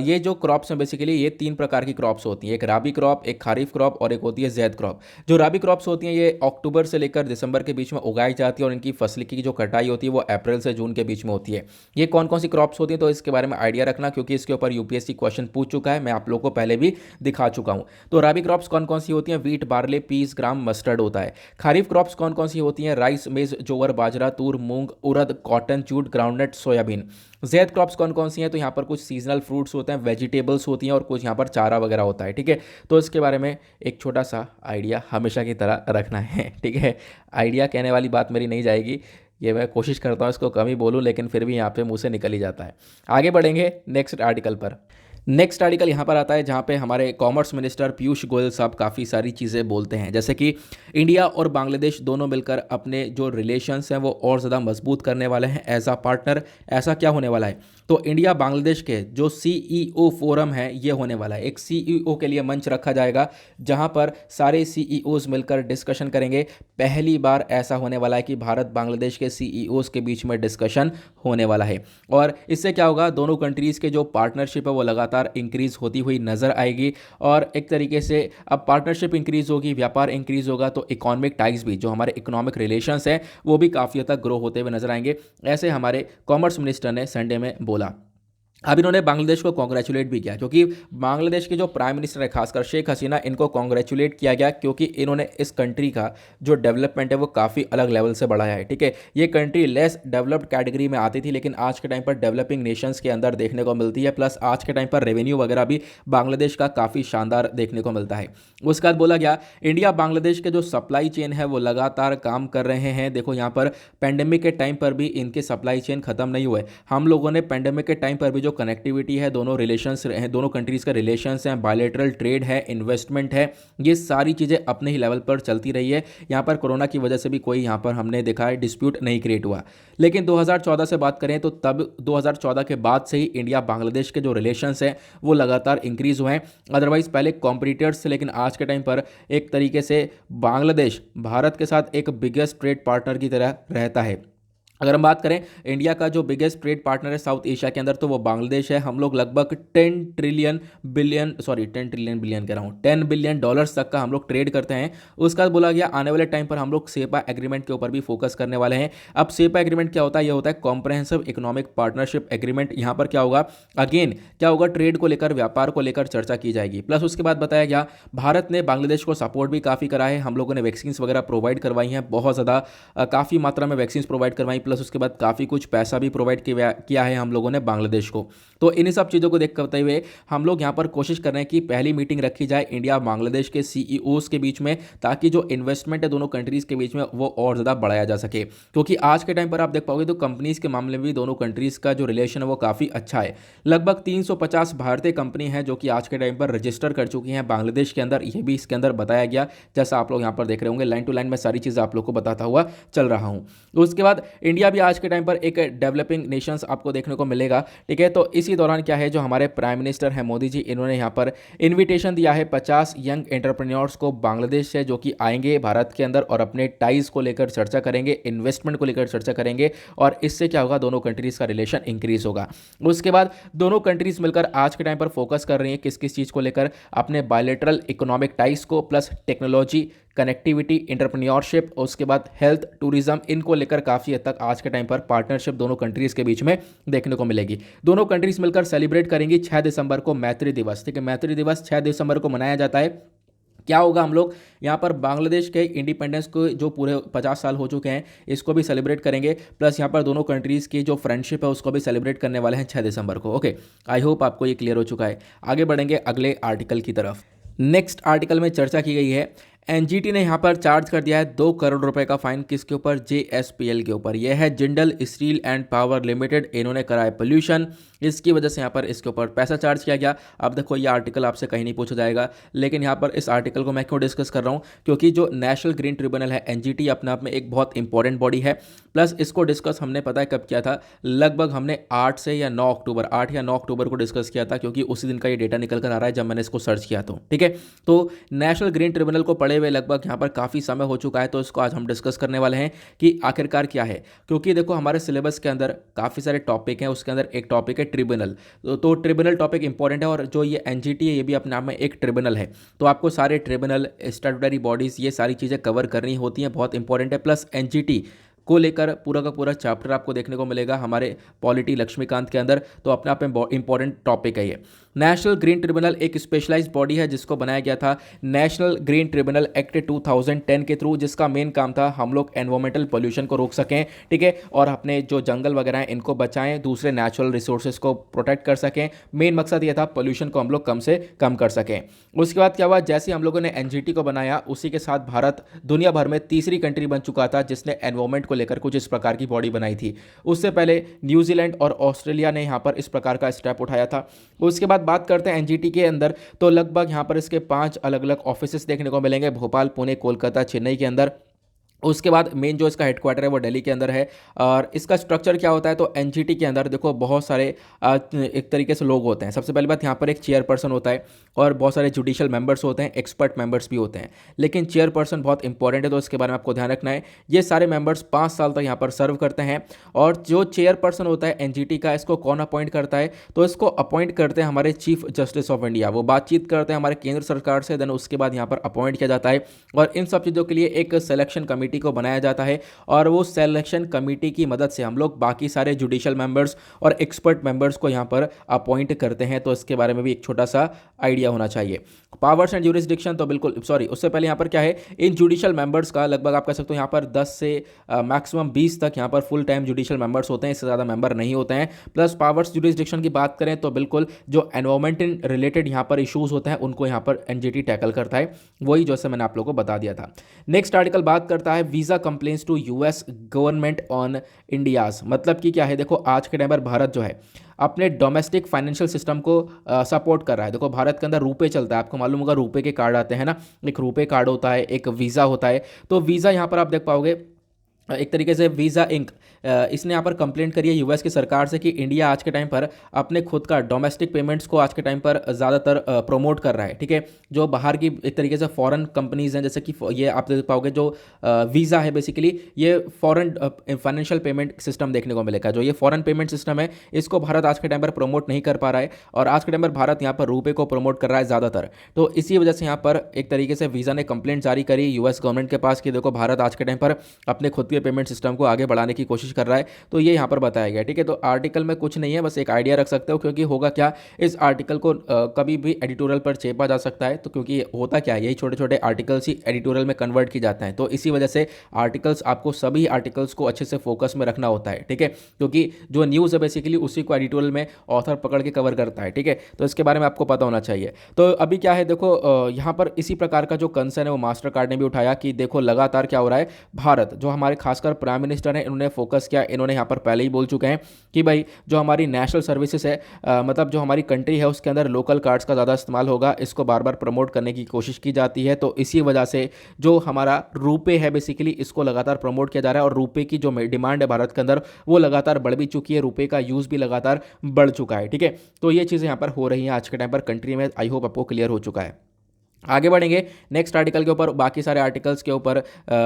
ये जो क्रॉप्स हैं बेसिकली ये 3 प्रकार की क्रॉप्स होती हैं, एक राबी क्रॉप, एक खारीफ क्रॉप और एक होती है जैद क्रॉप। जो राबी क्रॉप्स होती हैं ये अक्टूबर से लेकर दिसंबर के बीच में उगाई जाती है, और इनकी फसल की जो कटाई होती है वो अप्रैल से जून के बीच में होती है। ये कौन कौन सी क्रॉप्स होती हैं, तो इसके बारे में आइडिया रखना, क्योंकि इसके ऊपर यूपीएससी क्वेश्चन पूछ चुका है, मैं आप लोगों को पहले भी दिखा चुका हूँ। तो राबी क्रॉप्स कौन कौन सी होती हैं, वीट, बार्ले, पीस, ग्राम, मस्टर्ड होता है। खारीफ क्रॉप्स कौन कौन सी होती हैं, rice, maize, jowar, bajra, toor, moong, urad, cotton, jute, groundnut, soybean. Zaid crops कौन कौन सी हैं, तो यहाँ पर कुछ सीजनल फ्रूट्स होते हैं, वेजिटेबल्स होती हैं और कुछ यहाँ पर चारा वगैरह होता है। ठीक है, तो इसके बारे में एक छोटा सा आइडिया हमेशा की तरह रखना है। ठीक है, आइडिया कहने वाली बात मेरी नहीं जाएगी, ये मैं कोशिश करता हूँ इसको कम ही बोलूँ, लेकिन फिर भी यहाँ पे मुँह से निकल ही जाता है। आगे बढ़ेंगे नेक्स्ट आर्टिकल पर। नेक्स्ट आर्टिकल यहाँ पर आता है जहाँ पे हमारे कॉमर्स मिनिस्टर पीयूष गोयल साहब काफ़ी सारी चीज़ें बोलते हैं, जैसे कि इंडिया और बांग्लादेश दोनों मिलकर अपने जो रिलेशंस हैं वो और ज़्यादा मजबूत करने वाले हैं एज आ पार्टनर। ऐसा क्या होने वाला है, तो इंडिया बांग्लादेश के जो सीईओ फोरम है ये होने वाला है। एक सीईओ के लिए मंच रखा जाएगा जहाँ पर सारे सीईओज मिलकर डिस्कशन करेंगे। पहली बार ऐसा होने वाला है कि भारत बांग्लादेश के सीईओज के बीच में डिस्कशन होने वाला है, और इससे क्या होगा, दोनों कंट्रीज़ के जो पार्टनरशिप है वो लगातार इंक्रीज होती हुई नजर आएगी। और एक तरीके से अब पार्टनरशिप इंक्रीज होगी, व्यापार इंक्रीज होगा, तो इकोनॉमिक टाइज भी, जो हमारे इकोनॉमिक रिलेशंस हैं वो भी काफ़ी हद तक ग्रो होते हुए नजर आएंगे। ऐसे हमारे कॉमर्स मिनिस्टर ने संडे में बोला। अब इन्होंने बांग्लादेश को कॉन्ग्रेचुलेट भी किया, क्योंकि बांग्लादेश के जो प्राइम मिनिस्टर है खासकर शेख हसीना, इनको कॉन्ग्रेचुलेट किया गया क्योंकि इन्होंने इस कंट्री का जो डेवलपमेंट है वो काफ़ी अलग लेवल से बढ़ाया है। ठीक है, ये कंट्री लेस डेवलप्ड कैटेगरी में आती थी, लेकिन आज के टाइम पर डेवलपिंग नेशंस के अंदर देखने को मिलती है। प्लस आज के टाइम पर रेवेन्यू वगैरह भी बांग्लादेश का काफ़ी शानदार देखने को मिलता है। उसके बाद बोला गया इंडिया बांग्लादेश के जो सप्लाई चेन है वो लगातार काम कर रहे हैं। देखो यहाँ पर पेंडेमिक के टाइम पर भी इनके सप्लाई चेन खत्म नहीं हुए। हम लोगों ने पेंडेमिक के टाइम पर भी जो जो कनेक्टिविटी है, दोनों रिलेशंस हैं, दोनों कंट्रीज़ का रिलेशंस हैं, बायलैटरल ट्रेड है, इन्वेस्टमेंट है, ये सारी चीज़ें अपने ही लेवल पर चलती रही है। यहाँ पर कोरोना की वजह से भी कोई यहाँ पर हमने देखा है डिस्प्यूट नहीं क्रिएट हुआ। लेकिन 2014 से बात करें तो तब 2014 के बाद से ही इंडिया बांग्लादेश के जो रिलेशंस हैं वो लगातार इंक्रीज़ हुए हैं। अदरवाइज़ पहले कॉम्पिटिटर्स थे, लेकिन आज के टाइम पर एक तरीके से बांग्लादेश भारत के साथ एक बिगेस्ट ट्रेड पार्टनर की तरह रहता है। अगर हम बात करें इंडिया का जो बिगेस्ट ट्रेड पार्टनर है साउथ एशिया के अंदर, तो वो बांग्लादेश है। हम लोग लगभग 10 बिलियन कह रहा हूँ, $10 बिलियन तक का हम लोग ट्रेड करते हैं। उसका बोला गया आने वाले टाइम पर हम लोग सेपा एग्रीमेंट के ऊपर भी फोकस करने वाले हैं। अब सेपा एग्रीमेंट क्या होता है? ये होता है कॉम्प्रहेंसिव इकोनॉमिक पार्टनरशिप एग्रीमेंट। यहाँ पर क्या होगा, अगेन क्या होगा, ट्रेड को लेकर, व्यापार को लेकर चर्चा की जाएगी। प्लस उसके बाद बताया गया भारत ने बांग्लादेश को सपोर्ट भी काफ़ी करा है। हम लोगों ने वैक्सीन वगैरह प्रोवाइड करवाई हैं, बहुत ज़्यादा काफ़ी मात्रा में वैक्सीन प्रोवाइड करवाई, प्लस उसके बाद काफ़ी कुछ पैसा भी प्रोवाइड किया है हम लोगों ने बांग्लादेश को। तो इन्हीं सब चीज़ों को देख करते हुए हम लोग यहाँ पर कोशिश कर रहे हैं कि पहली मीटिंग रखी जाए इंडिया बांग्लादेश के सीईओज के बीच में, ताकि जो इन्वेस्टमेंट है दोनों कंट्रीज़ के बीच में वो और ज़्यादा बढ़ाया जा सके। क्योंकि आज के टाइम पर आप देख पाओगे तो कंपनीज़ के मामले में भी दोनों कंट्रीज़ का जो रिलेशन है वो काफ़ी अच्छा है। लगभग 350 भारतीय कंपनी हैं जो कि आज के टाइम पर रजिस्टर कर चुकी हैं बांग्लादेश के अंदर। ये भी इसके अंदर बताया गया, जैसा आप लोग यहाँ पर देख रहे होंगे, लाइन टू लाइन में सारी चीज़ें आप लोग को बताता हुआ चल रहा हूँ। उसके बाद इंडिया भी आज के टाइम पर एक डेवलपिंग नेशंस आपको देखने को मिलेगा, ठीक है। तो इसी दौरान क्या है, जो हमारे प्राइम मिनिस्टर हैं मोदी जी, इन्होंने यहाँ पर इनविटेशन दिया है 50 यंग एंटरप्रेन्योर्स को बांग्लादेश से, जो कि आएंगे भारत के अंदर और अपने टाइज को लेकर चर्चा करेंगे, इन्वेस्टमेंट को लेकर चर्चा करेंगे, और इससे क्या होगा, दोनों कंट्रीज का रिलेशन इंक्रीज होगा। उसके बाद दोनों कंट्रीज मिलकर आज के टाइम पर फोकस कर रही हैं किस किस चीज़ को लेकर, अपने बायलैटरल इकोनॉमिक टाइज को, प्लस टेक्नोलॉजी, कनेक्टिविटी, एंटरप्रेन्योरशिप, उसके बाद हेल्थ, टूरिज्म, इनको लेकर काफ़ी हद तक आज के टाइम पर पार्टनरशिप दोनों कंट्रीज़ के बीच में देखने को मिलेगी। दोनों कंट्रीज़ मिलकर सेलिब्रेट करेंगी 6 दिसंबर को मैत्री दिवस, ठीक है। मैत्री दिवस 6 दिसंबर को मनाया जाता है। क्या होगा, हम लोग यहाँ पर बांग्लादेश के इंडिपेंडेंस को जो पूरे 50 साल हो चुके हैं इसको भी सेलिब्रेट करेंगे, प्लस यहाँ पर दोनों कंट्रीज़ की जो फ्रेंडशिप है उसको भी सेलिब्रेट करने वाले हैं 6 दिसंबर को। ओके, आई होप आपको ये क्लियर हो चुका है। आगे बढ़ेंगे अगले आर्टिकल की तरफ। नेक्स्ट आर्टिकल में चर्चा की गई है, एनजीटी ने यहाँ पर चार्ज कर दिया है 2 करोड़ रुपए का फाइन, किसके ऊपर, जेएसपीएल के ऊपर। यह है Jindal steel and power limited, इन्होंने करा है पोल्यूशन, इसकी वजह से यहाँ पर इसके ऊपर पैसा चार्ज किया गया। अब देखो ये आर्टिकल आपसे कहीं नहीं पूछा जाएगा, लेकिन यहाँ पर इस आर्टिकल को मैं क्यों डिस्कस कर रहा हूँ, क्योंकि जो नेशनल ग्रीन ट्रिब्यूनल है, एनजीटी, अपने आप में एक बहुत इंपॉर्टेंट बॉडी है। प्लस इसको डिस्कस हमने पता है कब किया था, लगभग हमने 8 या 9 अक्टूबर को डिस्कस किया था, क्योंकि उसी दिन का ये डेटा निकल कर आ रहा है जब मैंने इसको सर्च किया, तो ठीक है। तो नेशनल ग्रीन ट्रिब्यूनल को पढ़े हुए लगभग यहाँ पर काफ़ी समय हो चुका है, तो इसको आज हम डिस्कस करने वाले हैं कि आखिरकार क्या है। क्योंकि देखो हमारे सिलेबस के अंदर काफ़ी सारे टॉपिक हैं, उसके अंदर एक टॉपिक है ट्रिब्यूनल, तो ट्रिब्यूनल टॉपिक इंपॉर्टेंट है, और जो ये एनजीटी है ये भी अपने आप में एक ट्रिब्यूनल है। तो आपको सारे ट्रिब्यूनल, स्टैट्यूटरी बॉडीज़, ये सारी चीज़ें कवर करनी होती हैं, बहुत इंपॉर्टेंट है। प्लस एनजीटी को लेकर पूरा का पूरा चैप्टर आपको देखने को मिलेगा हमारे पॉलिटी लक्ष्मीकांत के अंदर, तो अपने आप में इंपॉर्टेंट टॉपिक है ये। नेशनल ग्रीन ट्रिब्यूनल एक स्पेशलाइज्ड बॉडी है जिसको बनाया गया था नेशनल ग्रीन ट्रिब्यूनल एक्ट 2010 के थ्रू, जिसका मेन काम था हम लोग एनवायरमेंटल पोल्यूशन को रोक सकें, ठीक है, और अपने जो जंगल वगैरह हैं इनको बचाएं, दूसरे नेचुरल रिसोर्सेज को प्रोटेक्ट कर सकें। मेन मकसद ये था पोल्यूशन को हम लोग कम से कम कर सकें। उसके बाद क्या हुआ, जैसे हम लोगों ने एनजीटी को बनाया, उसी के साथ भारत दुनिया भर में तीसरी कंट्री बन चुका था जिसने एनवायरमेंट को लेकर कुछ इस प्रकार की बॉडी बनाई थी। उससे पहले न्यूजीलैंड और ऑस्ट्रेलिया ने यहाँ पर इस प्रकार का स्टेप उठाया था। उसके बाद बात करते हैं एनजीटी के अंदर, तो लगभग यहाँ पर इसके 5 अलग अलग ऑफिसेस देखने को मिलेंगे, भोपाल, पुणे, कोलकाता, चेन्नई के अंदर। उसके बाद मेन जो इसका हेडक्वार्टर है वो दिल्ली के अंदर है। और इसका स्ट्रक्चर क्या होता है, तो एनजीटी के अंदर देखो बहुत सारे एक तरीके से लोग होते हैं। सबसे पहली बात, यहाँ पर एक चेयरपर्सन होता है और बहुत सारे जुडिशियल मेंबर्स होते हैं, एक्सपर्ट मेंबर्स भी होते हैं, लेकिन चेयरपर्सन बहुत इंपॉर्टेंट है, तो इसके बारे में आपको ध्यान रखना है। ये सारे मेंबर्स 5 साल तक यहाँ पर सर्व करते हैं। और जो चेयरपर्सन होता है एनजीटी का, इसको कौन अपॉइंट करता है, तो इसको अपॉइंट करते हैं हमारे चीफ जस्टिस ऑफ इंडिया। वो बातचीत करते हैं हमारे केंद्र सरकार से, देन उसके बाद यहाँ पर अपॉइंट किया जाता है। और इन सब चीज़ों के लिए एक सिलेक्शन कमेटी को बनाया जाता है, और वो सिलेक्शन कमेटी की मदद से हम लोग बाकी सारे जुडिशियल मेंबर्स और एक्सपर्ट मेंबर्स को यहां पर अपॉइंट करते हैं। तो इसके बारे में भी एक छोटा सा आइडिया होना चाहिए। पावर्स एंड ज्यूरिसडिक्शन, तो बिल्कुल सॉरी, उससे पहले यहां पर क्या है, इन जुडिशियल मेंबर्स का लगभग आप कह सकते हो यहां पर 10 से मैक्सिमम 20 तक यहां पर फुल टाइम जुडिशियल मेंबर्स होते हैं, इससे ज़्यादा मेंबर नहीं होते हैं। प्लस पावर्स ज्यूरिसडिक्शन की बात करें तो बिल्कुल जो एनवायरमेंट रिलेटेड यहां पर इशूज़ होते हैं उनको यहां पर एनजीटी टैकल करता है, वही जैसे मैंने आप लोगों को बता दिया था। नेक्स्ट आर्टिकल बात करता है visa complaints to US government on India's. मतलब कि क्या है, देखो आज के टाइम पर भारत जो है अपने डोमेस्टिक फाइनेंशियल सिस्टम को सपोर्ट कर रहा है। देखो भारत के अंदर रुपए चलता है, आपको मालूम होगा रुपए के कार्ड आते हैं ना, एक रुपए कार्ड होता है, एक वीज़ा होता है। तो वीज़ा यहाँ पर आप देख पाओगे एक तरीके से वीज़ा इंक, इसने यहाँ पर कंप्लेंट करी है यूएस की सरकार से कि इंडिया आज के टाइम पर अपने खुद का डोमेस्टिक पेमेंट्स को आज के टाइम पर ज़्यादातर प्रमोट कर रहा है। ठीक है, जो बाहर की एक तरीके से फॉरेन कंपनीज हैं, जैसे कि ये आप देख पाओगे जो वीज़ा है बेसिकली ये फॉरेन फाइनेंशियल पेमेंट सिस्टम देखने को मिलेगा। जो ये फॉरेन पेमेंट सिस्टम है इसको भारत आज के टाइम पर प्रमोट नहीं कर पा रहा है, और आज के टाइम पर भारत यहाँ पर रुपए को प्रमोट कर रहा है ज़्यादातर। तो इसी वजह से यहाँ पर एक तरीके से वीज़ा ने कंप्लेंट जारी करी यूएस गवर्नमेंट के पास कि देखो भारत आज के टाइम पर अपने खुद के पेमेंट सिस्टम को आगे बढ़ाने की कोशिश कर रहा है। तो ये यहाँ पर बताया गया। ठीक है, तो आर्टिकल में कुछ नहीं है, बस एक आइडिया रख सकते हो, क्योंकि होगा क्या, इस आर्टिकल को कभी भी एडिटोरियल पर छेपा जा सकता है। तो क्योंकि होता क्या है, यही छोटे छोटे आर्टिकल्स ही एडिटोरियल में कन्वर्ट किए जाते हैं। तो इसी वजह से आर्टिकल्स, आपको सभी आर्टिकल्स को अच्छे से फोकस में रखना होता है। ठीक है, क्योंकि जो न्यूज़ है बेसिकली उसी को एडिटोरियल में ऑथर पकड़ के कवर करता है। ठीक है, तो इसके बारे में आपको पता होना चाहिए। तो अभी क्या है, देखो यहाँ पर इसी प्रकार का जो कंसर्न है वो मास्टर कार्ड ने भी उठाया कि देखो लगातार क्या हो रहा है, भारत जो हमारे खासकर प्राइम मिनिस्टर हैं इन्होंने फोकस किया, इन्होंने यहाँ पर पहले ही बोल चुके हैं कि भाई जो हमारी नेशनल सर्विसेज है, मतलब जो हमारी कंट्री है उसके अंदर लोकल कार्ड्स का ज़्यादा इस्तेमाल होगा, इसको बार बार प्रमोट करने की कोशिश की जाती है। तो इसी वजह से जो हमारा रुपए है बेसिकली इसको लगातार प्रमोट किया जा रहा है, और रुपए की जो डिमांड है भारत के अंदर वो लगातार बढ़ भी चुकी है, रुपए का यूज़ भी लगातार बढ़ चुका है। ठीक है, तो ये चीज़ें यहाँ पर हो रही हैं आज के टाइम पर कंट्री में। आई होप आपको क्लियर हो चुका है। आगे बढ़ेंगे नेक्स्ट आर्टिकल के ऊपर। बाकी सारे आर्टिकल्स के ऊपर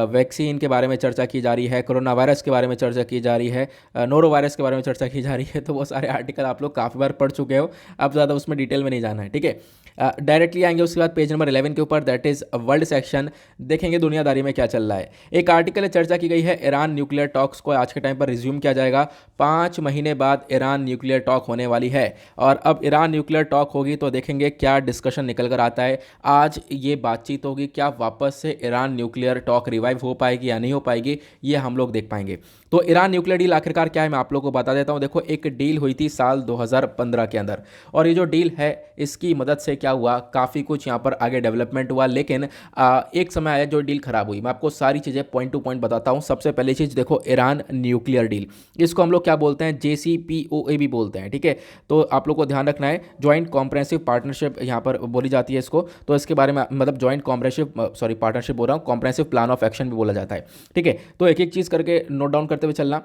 वैक्सीन के बारे में चर्चा की जा रही है, कोरोना वायरस के बारे में चर्चा की जा रही है, नोरो वायरस के बारे में चर्चा की जा रही है। तो वो सारे आर्टिकल आप लोग काफ़ी बार पढ़ चुके हो, अब ज़्यादा उसमें डिटेल में नहीं जाना है। ठीक है, डायरेक्टली आएंगे उसके बाद पेज नंबर 11 के ऊपर, दैट इज़ वर्ल्ड सेक्शन। देखेंगे दुनियादारी में क्या चल रहा है। एक आर्टिकल में चर्चा की गई है, ईरान न्यूक्लियर टॉक्स को आज के टाइम पर रिज्यूम किया जाएगा। 5 महीने बाद ईरान न्यूक्लियर टॉक होने वाली है, और अब ईरान न्यूक्लियर टॉक होगी तो देखेंगे क्या डिस्कशन निकल कर आता है। आज ये बातचीत होगी, क्या वापस से ईरान न्यूक्लियर टॉक रिवाइव हो पाएगी या नहीं हो पाएगी, ये हम लोग देख पाएंगे। तो ईरान न्यूक्लियर डील आखिरकार क्या है, मैं आप लोगों को बता देता हूं। देखो एक डील हुई थी साल 2015 के अंदर, और ये जो डील है इसकी मदद से क्या हुआ, काफ़ी कुछ यहाँ पर आगे डेवलपमेंट हुआ। लेकिन एक समय आया जो डील खराब हुई। मैं आपको सारी चीज़ें पॉइंट टू पॉइंट बताता हूँ। सबसे पहली चीज़ देखो, ईरान न्यूक्लियर डील, इसको हम लोग क्या बोलते हैं, JCPOA भी बोलते हैं। ठीक है, तो आप लोग को ध्यान रखना है, ज्वाइंट कॉम्प्रेहेंसिव पार्टनरशिप यहाँ पर बोली जाती है इसको। तो इसके बारे में मतलब ज्वाइंट पार्टनरशिप बोल रहा हूँ, कॉम्प्रेहेंसिव प्लान ऑफ एक्शन भी बोला जाता है। ठीक है, तो एक एक चीज़ करके नोट डाउन करते हुए चलना।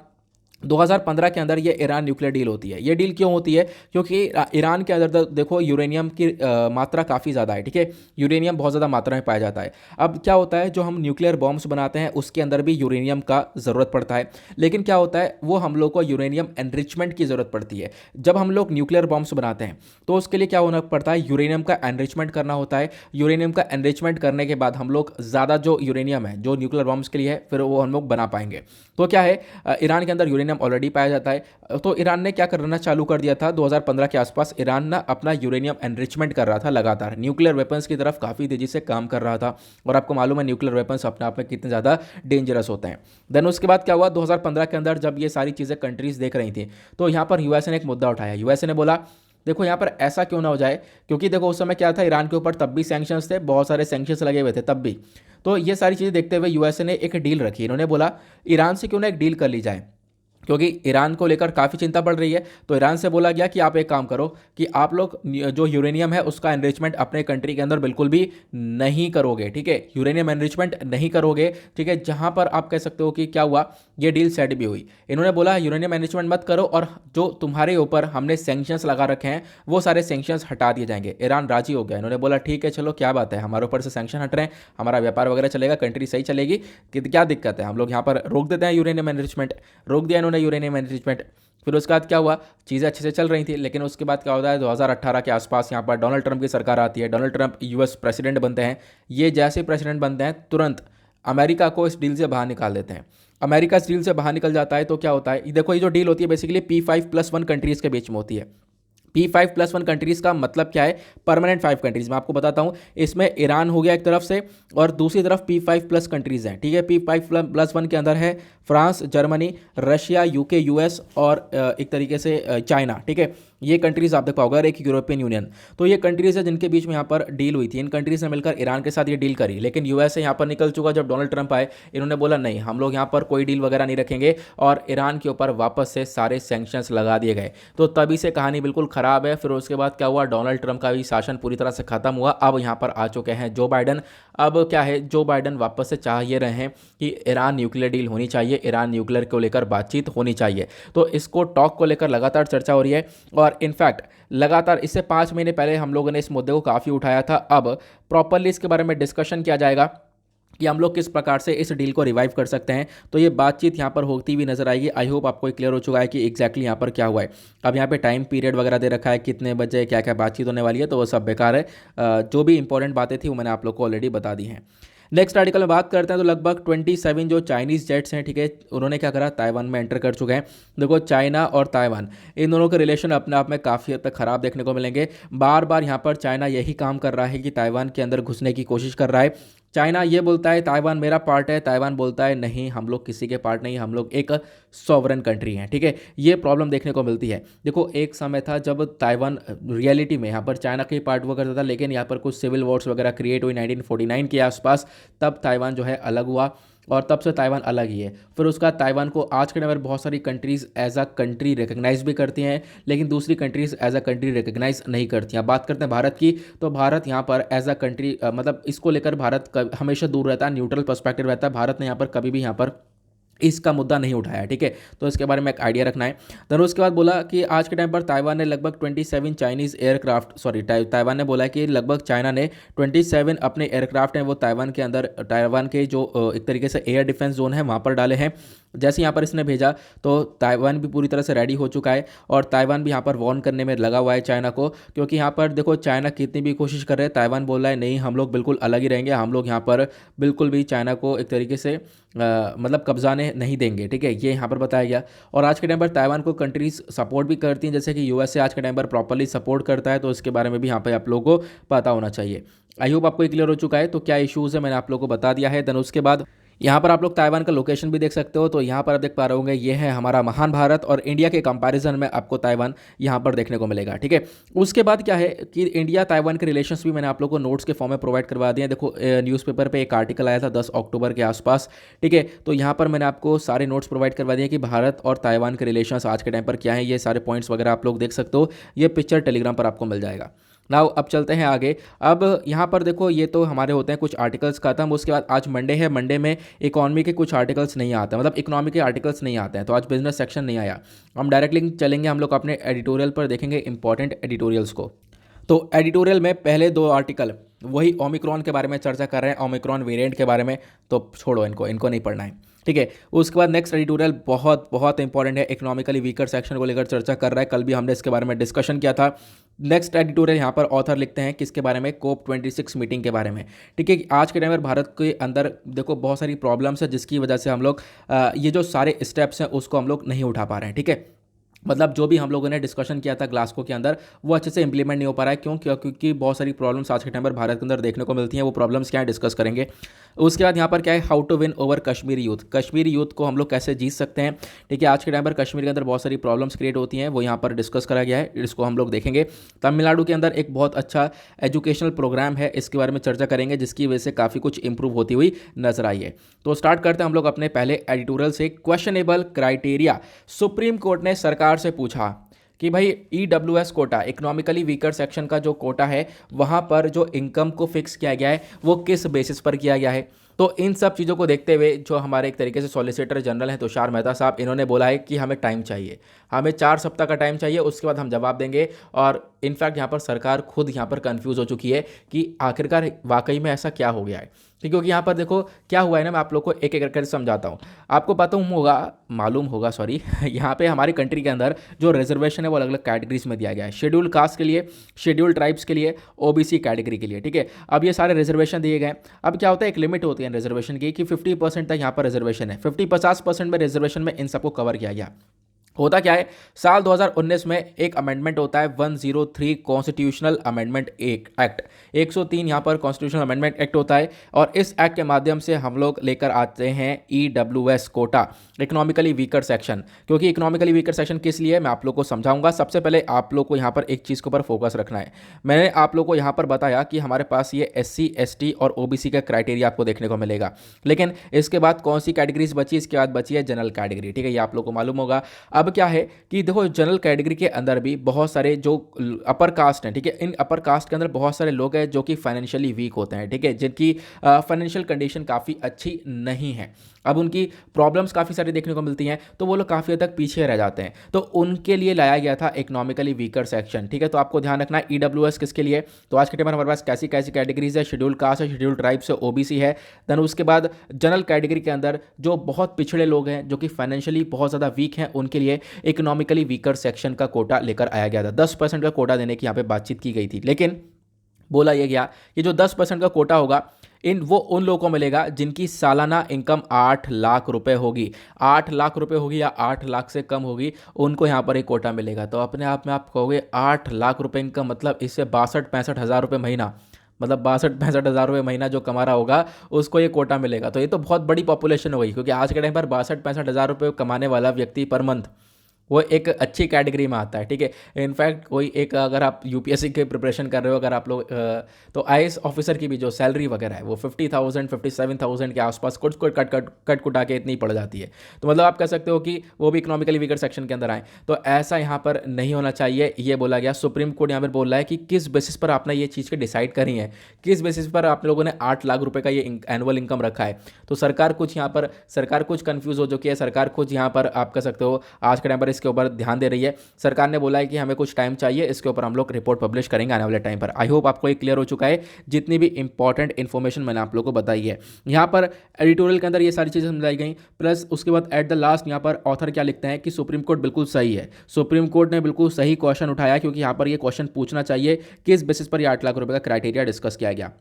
2015 के अंदर ये ईरान न्यूक्लियर डील होती है। ये डील क्यों होती है, क्योंकि ईरान के अंदर देखो यूरेनियम की मात्रा काफ़ी ज़्यादा है। ठीक है, यूरेनियम बहुत ज़्यादा मात्रा में पाया जाता है। अब क्या होता है, जो हम न्यूक्लियर बॉम्ब्स बनाते हैं उसके अंदर भी यूरेनियम का ज़रूरत पड़ता है। लेकिन क्या होता है, वो हम लोग को यूरेनियम एनरिचमेंट की ज़रूरत पड़ती है। जब हम लोग न्यूक्लियर बॉम्ब्स बनाते हैं तो उसके लिए क्या होना पड़ता है, यूरेनियम का एनरिचमेंट करना होता है। यूरेनियम का एनरिचमेंट करने के बाद हम लोग ज़्यादा जो यूरेनियम है जो न्यूक्लियर बॉम्ब्स के लिए है फिर वो हम लोग बना पाएंगे। तो क्या है, ईरान के अंदर यूरेनियम ऑलरेडी पाया जाता है। तो ईरान ने क्या करना चालू कर दिया था 2015 के आसपास, ईरान ना अपना यूरेनियम एनरिचमेंट कर रहा था लगातार, न्यूक्लियर वेपन्स की तरफ काफ़ी तेजी से काम कर रहा था। और आपको मालूम है न्यूक्लियर वेपन्स अपने आप में कितने ज़्यादा डेंजरस होते हैं। देन उसके बाद क्या हुआ, 2015 के अंदर जब ये सारी चीज़ें कंट्रीज़ देख रही थी तो यहाँ पर यूएसए ने एक मुद्दा उठाया। यूएसए ने बोला देखो यहाँ पर ऐसा क्यों ना हो जाए, क्योंकि देखो उस समय क्या था, ईरान के ऊपर तब भी सैंक्शंस थे, बहुत सारे सैंक्शंस लगे हुए थे तब भी। तो ये सारी चीज़ें देखते हुए यूएसए ने एक डील रखी। इन्होंने बोला ईरान से क्यों ना एक डील कर ली जाए, क्योंकि ईरान को लेकर काफ़ी चिंता बढ़ रही है। तो ईरान से बोला गया कि आप एक काम करो कि आप लोग जो यूरेनियम है उसका एनरिचमेंट अपने कंट्री के अंदर बिल्कुल भी नहीं करोगे। ठीक है, यूरेनियम एनरिचमेंट नहीं करोगे। ठीक है, जहां पर आप कह सकते हो कि क्या हुआ, ये डील सेट भी हुई। इन्होंने बोला यूरेनियम एनरिचमेंट मत करो, और जो तुम्हारे ऊपर हमने सैंक्शंस लगा रखे हैं वो सारे सैंक्शंस हटा दिए जाएंगे। ईरान राजी हो गया। इन्होंने बोला ठीक है चलो क्या बात है, हमारे ऊपर से सैंक्शन हट रहे हैं, हमारा व्यापार वगैरह चलेगा, कंट्री सही चलेगी, क्या दिक्कत है, हम लोग यहाँ पर रोक देते हैं यूरेनियम एनरिचमेंट। रोक दिया इन्होंने यूरेनियम एनरिचमेंट। फिर उसके बाद क्या हुआ, चीज़ें अच्छे से चल रही थी। लेकिन उसके बाद क्या होता है, 2018 के आसपास यहाँ पर डोनाल्ड ट्रंप की सरकार आती है, डोनाल्ड ट्रंप यूएस प्रेसिडेंट बनते हैं। ये जैसे प्रेसिडेंट बनते हैं तुरंत अमेरिका को इस डील से बाहर निकाल देते हैं। अमेरिका इस डील से बाहर निकल जाता है तो क्या होता है, देखो ये जो डील होती है बेसिकली P5+1 कंट्रीज़ के बीच में होती है। P5+1 कंट्रीज़ का मतलब क्या है, परमानेंट 5 कंट्रीज़। मैं आपको बताता हूँ, इसमें ईरान हो गया एक तरफ से और दूसरी तरफ P5+ कंट्रीज़ हैं। ठीक है, P5+1 के अंदर है France, Germany, Russia, UK, US और एक तरीके से चाइना, ठीक है। ये कंट्रीज़ आप देख पाओगे और एक यूरोपियन यूनियन। तो ये कंट्रीज़ है जिनके बीच में यहाँ पर डील हुई थी। इन कंट्रीज़ ने मिलकर ईरान के साथ ये डील करी, लेकिन यूएसए यहाँ पर निकल चुका। जब डोनाल्ड ट्रंप आए, इन्होंने बोला नहीं, हम लोग यहाँ पर कोई डील वगैरह नहीं रखेंगे, और ईरान के ऊपर वापस से सारे सैंक्शंस लगा दिए गए। तो तभी से कहानी बिल्कुल ख़राब है। फिर उसके बाद क्या हुआ, डोनाल्ड ट्रंप का भी शासन पूरी तरह से ख़त्म हुआ। अब यहाँ पर आ चुके हैं जो बाइडन। अब क्या है, जो बाइडन वापस से चाह ये रहे हैं कि ईरान न्यूक्लियर डील होनी चाहिए, ईरान न्यूक्लियर को लेकर बातचीत होनी चाहिए। तो इसको टॉक को लेकर लगातार चर्चा हो रही है, और इनफैक्ट लगातार इससे 5 महीने पहले हम लोगों ने इस मुद्दे को काफ़ी उठाया था। अब प्रॉपरली इसके बारे में डिस्कशन किया जाएगा कि हम लोग किस प्रकार से इस डील को रिवाइव कर सकते हैं। तो ये बातचीत यहाँ पर होती हुई नजर आएगी। आई होप आपको क्लियर हो चुका है कि एग्जैक्टली यहाँ पर क्या हुआ है। अब यहाँ पे टाइम पीरियड वगैरह दे रखा है, कितने बजे क्या क्या बातचीत होने वाली है, तो वो सब बेकार है। जो भी इंपॉर्टेंट बातें थी वो मैंने आप लोग को ऑलरेडी बता दी हैं। नेक्स्ट आर्टिकल में बात करते हैं, तो लगभग 27 जो चाइनीज़ जेट्स हैं, ठीक है, उन्होंने क्या करा, ताइवान में एंटर कर चुके हैं। देखो, चाइना और ताइवान, इन दोनों के रिलेशन अपने आप में काफ़ी हद तक ख़राब देखने को मिलेंगे। बार बार यहाँ पर चाइना यही काम कर रहा है कि ताइवान के अंदर घुसने की कोशिश कर रहा है। चाइना ये बोलता है ताइवान मेरा पार्ट है, ताइवान बोलता है नहीं, हम लोग किसी के पार्ट नहीं, हम लोग एक सॉवरन कंट्री हैं, ठीक है। ये प्रॉब्लम देखने को मिलती है। देखो, एक समय था जब ताइवान रियलिटी में यहाँ पर चाइना के पार्ट हुआ करता था, लेकिन यहाँ पर कुछ सिविल वॉर्स वगैरह क्रिएट हुई 1949 के आसपास, तब ताइवान जो है अलग हुआ, और तब से ताइवान अलग ही है। फिर उसका ताइवान को आज के टाइम पर बहुत सारी countries as a country recognise भी करती हैं, लेकिन दूसरी countries as a country recognise नहीं करती हैं। बात करते हैं भारत की, तो भारत यहाँ पर एज अ कंट्री मतलब इसको लेकर भारत हमेशा दूर रहता है, न्यूट्रल पर्सपेक्टिव रहता है। भारत ने यहाँ पर कभी भी यहाँ पर इसका मुद्दा नहीं उठाया, ठीक है। तो इसके बारे में एक आइडिया रखना है। देन उसके बाद बोला कि आज के टाइम पर ताइवान ने लगभग 27 चाइनीज़ एयरक्राफ्ट, सॉरी, ताइवान ने बोला कि लगभग चाइना ने 27 अपने एयरक्राफ्ट हैं वो ताइवान के अंदर, ताइवान के जो एक तरीके से एयर डिफेंस जोन है वहाँ पर डाले हैं। जैसे यहाँ पर इसने भेजा तो ताइवान भी पूरी तरह से रेडी हो चुका है, और ताइवान भी यहाँ पर वार्न करने में लगा हुआ है चाइना को, क्योंकि यहाँ पर देखो चाइना कितनी भी कोशिश कर रहे हैं, ताइवान बोल रहा है नहीं, हम लोग बिल्कुल अलग ही रहेंगे, हम लोग यहाँ पर बिल्कुल भी चाइना को एक तरीके से मतलब कब्जाने नहीं देंगे, ठीक है। ये यहाँ पर बताया गया। और आज के टाइम पर ताइवान को कंट्रीज सपोर्ट भी करती हैं, जैसे कि यूएसए आज के टाइम पर प्रॉपर्ली सपोर्ट करता है, तो इसके बारे में भी यहाँ पर आप लोगों को पता होना चाहिए। आई होप आपको क्लियर हो चुका है। तो क्या इश्यूज़ है मैंने आप लोगों को बता दिया है। देन उसके बाद यहाँ पर आप लोग ताइवान का लोकेशन भी देख सकते हो। तो यहाँ पर आप देख पा रहे होंगे, ये है हमारा महान भारत, और इंडिया के कंपैरिजन में आपको ताइवान यहाँ पर देखने को मिलेगा, ठीक है। उसके बाद क्या है कि इंडिया ताइवान के रिलेशंस भी मैंने आप लोग को नोट्स के फॉर्म में प्रोवाइड करवा दिए हैं। देखो, न्यूज़पेपर पे एक आर्टिकल आया था 10 अक्टूबर के आसपास, ठीक है। तो यहाँ पर मैंने आपको सारे नोट्स प्रोवाइड करवा दिए कि भारत और ताइवान के रिलेशंस आज के टाइम पर क्या है। ये सारे पॉइंट्स वगैरह आप लोग देख सकते हो, ये पिक्चर टेलीग्राम पर आपको मिल जाएगा। नाउ अब चलते हैं आगे। अब यहाँ पर देखो, ये तो हमारे होते हैं कुछ आर्टिकल्स खत्म। उसके बाद आज मंडे है, मंडे में इकोनॉमी के कुछ आर्टिकल्स नहीं आते, मतलब इकोनॉमी के आर्टिकल्स नहीं आते हैं, तो आज बिजनेस सेक्शन नहीं आया। हम डायरेक्टली चलेंगे, हम लोग अपने एडिटोरियल पर देखेंगे इंपॉर्टेंट एडिटोरियल्स को। तो एडिटोरियल में पहले 2 आर्टिकल वही ओमिक्रॉन के बारे में चर्चा कर रहे हैं, ओमिक्रॉन वेरिएंट के बारे में, तो छोड़ो, इनको नहीं पढ़ना है, ठीक है। उसके बाद नेक्स्ट एडिटोरियल बहुत बहुत इंपॉर्टेंट है, इकोनॉमिकली वीकर सेक्शन को लेकर चर्चा कर रहा है। कल भी हमने इसके बारे में डिस्कशन किया था। नेक्स्ट एडिटोरियल यहाँ पर ऑथर लिखते हैं किसके बारे में, COP26 मीटिंग के बारे में, ठीक है। आज के टाइम पर भारत के अंदर देखो बहुत सारी प्रॉब्लम्स है, जिसकी वजह से हम लोग ये जो सारे स्टेप्स हैं उसको हम लोग नहीं उठा पा रहे हैं, ठीक है। मतलब जो भी हम लोगों ने डिस्कशन किया था ग्लासगो के अंदर, वो अच्छे से इंप्लीमेंट नहीं हो पा रहा है। क्यों? क्योंकि बहुत सारी प्रॉब्लम्स आज के टाइम पर भारत के अंदर देखने को मिलती हैं। वो प्रॉब्लम्स क्या है डिस्कस करेंगे। उसके बाद यहाँ पर क्या है, how to win over Kashmiri youth, Kashmiri youth को हम लोग कैसे जीत सकते हैं, ठीक है। आज के टाइम पर कश्मीर के अंदर बहुत सारी प्रॉब्लम्स क्रिएट होती हैं, वो यहाँ पर डिस्कस करा गया है, इसको हम लोग देखेंगे। तमिलनाडु के अंदर एक बहुत अच्छा एजुकेशनल प्रोग्राम है, इसके बारे में चर्चा करेंगे, जिसकी वजह से काफ़ी कुछ इंप्रूव होती हुई नजर आई है। तो स्टार्ट करते हैं हम लोग अपने पहले एडिटोरियल से। क्वेश्चनेबल क्राइटेरिया, सुप्रीम कोर्ट ने सरकार से पूछा कि भाई EWS quota, economically weaker section का जो कोटा है, वहाँ पर जो इनकम को फिक्स किया गया है वो किस बेसिस पर किया गया है। तो इन सब चीज़ों को देखते हुए जो हमारे एक तरीके से सॉलिसिटर जनरल हैं तुषार मेहता साहब, इन्होंने बोला है कि हमें टाइम चाहिए, हमें 4 सप्ताह का टाइम चाहिए, उसके बाद हम जवाब देंगे। और इनफैक्ट यहाँ पर सरकार खुद यहाँ पर कंफ्यूज हो चुकी है कि आखिरकार वाकई में ऐसा क्या हो गया है। क्योंकि यहाँ पर देखो क्या हुआ है ना, मैं आप लोग को एक एक करके समझाता हूँ। आपको पता मालूम होगा सॉरी यहाँ पे हमारी कंट्री के अंदर जो रिजर्वेशन है वो अलग अलग कैटेगरीज में दिया गया है। शेड्यूल कास्ट के लिए, शेड्यूल ट्राइब्स के लिए, OBC कैटेगरी के लिए, ठीक है। अब ये सारे रिजर्वेशन दिए गए। अब क्या होता है, एक लिमिट होती है रिजर्वेशन की कि 50% तक यहाँ पर रिजर्वेशन है, 50-50% में रिजर्वेशन में इन सबको कवर किया गया। होता क्या है, साल 2019 में एक अमेंडमेंट होता है 103 कॉन्स्टिट्यूशनल अमेंडमेंट एक्ट, 103 यहाँ पर कॉन्स्टिट्यूशनल अमेंडमेंट एक्ट होता है। और इस एक्ट के माध्यम से हम लोग लेकर आते हैं EWS quota, economically weaker section. क्योंकि इकोनॉमिकली वीकर सेक्शन किस लिए, मैं आप लोग को समझाऊंगा। सबसे पहले आप लोग को यहाँ पर एक चीज़ के ऊपर फोकस रखना है। मैंने आप लोग को यहाँ पर बताया कि हमारे पास ये SC ST और OBC का क्राइटेरिया आपको देखने को मिलेगा, लेकिन इसके बाद कौन सी कैटेगरीज बची, इसके बाद बची है जनरल कैटेगरी। ठीक है, ये आप लोग को मालूम होगा। अब क्या है कि देखो जनरल कैटेगरी के अंदर भी बहुत सारे जो अपर कास्ट हैं, ठीक है, इन अपर कास्ट के अंदर बहुत सारे लोग हैं जो कि फाइनेंशियली वीक होते हैं, ठीक है, जिनकी फाइनेंशियल कंडीशन काफ़ी अच्छी नहीं है। अब उनकी प्रॉब्लम्स काफ़ी सारी देखने को मिलती हैं, तो वो लोग काफ़ी हद तक पीछे रह जाते हैं। तो उनके लिए लाया गया था इकोनॉमिकली वीकर सेक्शन। ठीक है, तो आपको ध्यान रखना है EWS किसके लिए। तो आज के टाइम में हमारे पास कैसी कैसी कैटेगरीज है, शेड्यूल कास्ट है, शेड्यूल ट्राइब्स है, OBC है। देन उसके बाद जनरल कैटेगरी के अंदर जो बहुत पिछड़े लोग हैं, जो कि फाइनेंशियली बहुत ज़्यादा वीक हैं, उनके लिए इकोनॉमिकली वीकर सेक्शन का कोटा लेकर आया गया था। 10% का कोटा देने की यहाँ पे बातचीत की गई थी, लेकिन बोला यह गया कि जो 10% का कोटा होगा वो उन लोगों को मिलेगा जिनकी सालाना इनकम 8 लाख रुपए होगी। 8 लाख रुपए होगी या 8 लाख से कम होगी, उनको यहाँ पर एक कोटा मिलेगा। तो अपने आप में आप कहोगे 8 लाख रुपए इनकम, मतलब इससे 62-65 हज़ार रुपये महीना, मतलब 62-65 हज़ार रुपये महीना जो कमा रहा होगा उसको ये कोटा मिलेगा। तो ये तो बहुत बड़ी पॉपुलेशन हो गई, क्योंकि आज के टाइम पर 62-65 हज़ार रुपये कमाने वाला व्यक्ति पर मंथ वो एक अच्छी कैटेगरी में आता है। ठीक है, इनफैक्ट कोई एक, अगर आप UPSC के प्रिपरेशन कर रहे हो, अगर आप लोग तो IAS ऑफिसर की भी जो सैलरी वगैरह है वो 50,000 57,000 के आसपास कुछ कुछ कट कुटा के इतनी पड़ जाती है। तो मतलब आप कह सकते हो कि वो भी इकोनॉमिकली वीकर सेक्शन के अंदर आए। तो ऐसा यहाँ पर नहीं होना चाहिए, ये बोला गया। सुप्रीम कोर्ट यहाँ पर बोल रहा है कि किस बेसिस पर आपने ये चीज़ के डिसाइड करी है, किस बेसिस पर आप लोगों ने 8 लाख रुपये का ये एनुअल इनकम रखा है। तो सरकार कुछ कन्फ्यूज़ हो चुकी है। सरकार कुछ यहाँ पर आप कह सकते हो आज के टाइम पर इसके ऊपर ध्यान दे रही है। सरकार ने बोला है कि हमें कुछ टाइम चाहिए, इसके ऊपर हम लोग रिपोर्ट पब्लिश करेंगे आने वाले टाइम पर। आई होप आपको ये क्लियर हो चुका है, जितनी भी इंपॉर्टेंट इन्फॉर्मेशन मैंने आप लोगों को बताई है। यहाँ पर एडिटोरियल के अंदर ये सारी चीज़ें समझाई गई, प्लस उसके बाद एट द लास्ट यहाँ पर ऑथर क्या लिखते हैं कि सुप्रीम कोर्ट बिल्कुल सही है। सुप्रीम कोर्ट ने बिल्कुल सही क्वेश्चन उठाया, क्योंकि यहाँ पर ये क्वेश्चन पूछना चाहिए किस बेसिस पर ये 8 लाख रुपए का क्राइटेरिया डिस्कस किया गया।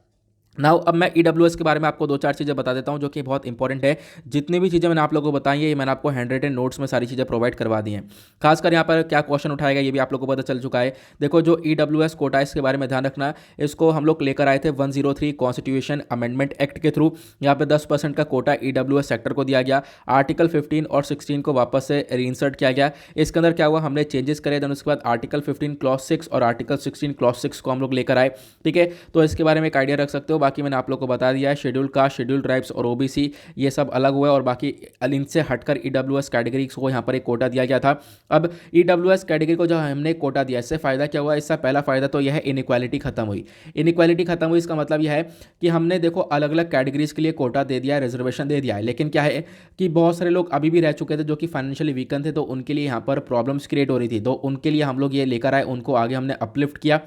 नाउ अब मैं EWS के बारे में आपको 2-4 चीज़ें बता देता हूं जो कि बहुत इंपॉर्टेंट है। जितनी भी चीज़ें मैंने आप लोगों को बताई है, ये मैंने आपको हैंड रिटन नोट्स में सारी चीज़ें प्रोवाइड करवा दी हैं। खासकर यहाँ पर क्या क्वेश्चन उठाएगा ये भी आप लोगों को पता चल चुका है। देखो जो EWS कोटा, इसके बारे में ध्यान रखना, इसको हम लोग लेकर आए थे 103 कॉन्स्टिट्यूशन अमेंडमेंट एक्ट के थ्रू। यहाँ पर 10% का कोटा EWS सेक्टर को दिया गया। आर्टिकल 15 और 16 को वापस से रीइंसर्ट किया गया। इसके अंदर क्या हुआ, हमने चेंजेस करे। देन उसके बाद आर्टिकल 15 क्लॉज 6 और आर्टिकल 16 क्लॉज 6 को हम लोग लेकर आए। ठीक है, तो इसके बारे में एक आइडिया रख सकते हो। बाकी मैंने आप लोग को बता दिया है, शेड्यूल कास्ट, शेड्यूल ट्राइब्स और OBC ये सब अलग हुआ, और बाकी इनसे हटकर EWS कैटेगरी को यहाँ पर एक कोटा दिया गया था। अब EWS कैटेगरी को जो हमने कोटा दिया, इससे फायदा क्या हुआ, इससे पहला फायदा तो यह है इनइक्वालिटी खत्म हुई। इनइक्वालिटी खत्म हुई, इसका मतलब यह है कि हमने देखो अलग अलग कैटेगरीज के लिए कोटा दे दिया है, रिजर्वेशन दे दिया है। लेकिन क्या है कि बहुत सारे लोग अभी भी रह चुके थे जो कि फाइनेंशियली वीकन थे, तो उनके लिए यहाँ पर प्रॉब्लम्स क्रिएट हो रही थी। तो उनके लिए हम लोग ये लेकर आए, उनको आगे हमने अपलिफ्ट किया।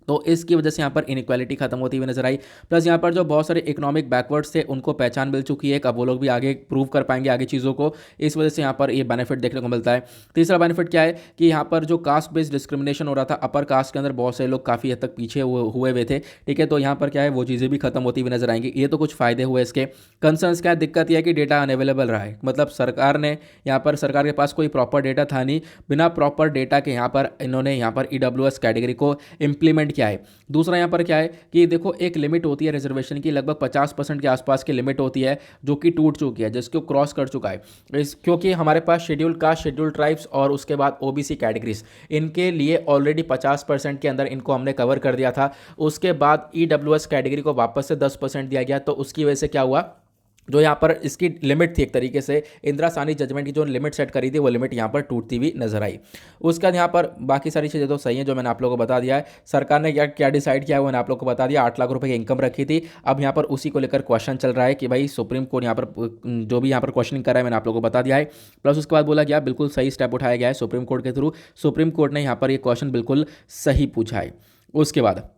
तो इसकी वजह से यहाँ पर इनइक्वालिटी खत्म होती हुई नजर आई। प्लस यहाँ पर जो बहुत सारे इकोनॉमिक बैकवर्ड्स थे उनको पहचान मिल चुकी है, अब वो लोग भी आगे प्रूव कर पाएंगे आगे चीज़ों को। इस वजह से यहाँ पर ये बेनिफिट देखने को मिलता है। तीसरा बेनिफिट क्या है कि यहाँ पर जो कास्ट बेस्ड डिस्क्रिमिनेशन हो रहा था, अपर कास्ट के अंदर बहुत सारे लोग काफ़ी हद तक पीछे हुए हुए थे। ठीक है, तो यहाँ पर क्या है वो चीज़ें भी खत्म होती हुई नजर आएंगी। ये तो कुछ फायदे हुए इसके। कंसर्न्स क्या है, दिक्कत यह है कि डेटा अनअवेलेबल रहा है, मतलब सरकार के पास कोई प्रॉपर डेटा था नहीं। बिना प्रॉपर डेटा के यहाँ पर इन्होंने यहाँ पर EWS कैटेगरी को इंप्लीमेंट किया है। दूसरा यहाँ पर क्या है कि देखो एक लिमिट होती है रिजर्वेशन की, लगभग 50% के आसपास की लिमिट होती है, जो कि टूट चुकी है, जिसको क्रॉस कर चुका है। क्योंकि हमारे पास शेड्यूल कास्ट, शेड्यूल ट्राइब्स और उसके बाद OBC कैटेगरीज, इनके लिए ऑलरेडी 50% के अंदर इनको हमने कवर कर दिया था। उसके बाद EWS कैटेगरी को वापस से 10% दिया गया। तो उसकी वजह से क्या हुआ, जो यहाँ पर इसकी लिमिट थी, एक तरीके से इंदिरा साहनी जजमेंट की जो लिमिट सेट करी थी, वो लिमिट यहाँ पर टूटती हुई नजर आई। उसके बाद यहाँ पर बाकी सारी चीज़ें तो सही हैं जो मैंने आप लोगों को बता दिया है। सरकार ने क्या डिसाइड किया है वो मैंने आप लोगों को बता दिया। 8 लाख रुपए की इनकम रखी थी। अब यहाँ पर उसी को लेकर क्वेश्चन चल रहा है कि भाई सुप्रीम कोर्ट यहाँ पर जो भी यहाँ पर क्वेश्चनिंग कर रहा है मैंने आप लोगों को बता दिया है। प्लस उसके बाद बोला गया बिल्कुल सही स्टेप उठाया गया है सुप्रीम कोर्ट के थ्रू। सुप्रीम कोर्ट ने यहाँ पर ये क्वेश्चन बिल्कुल सही पूछा है। उसके बाद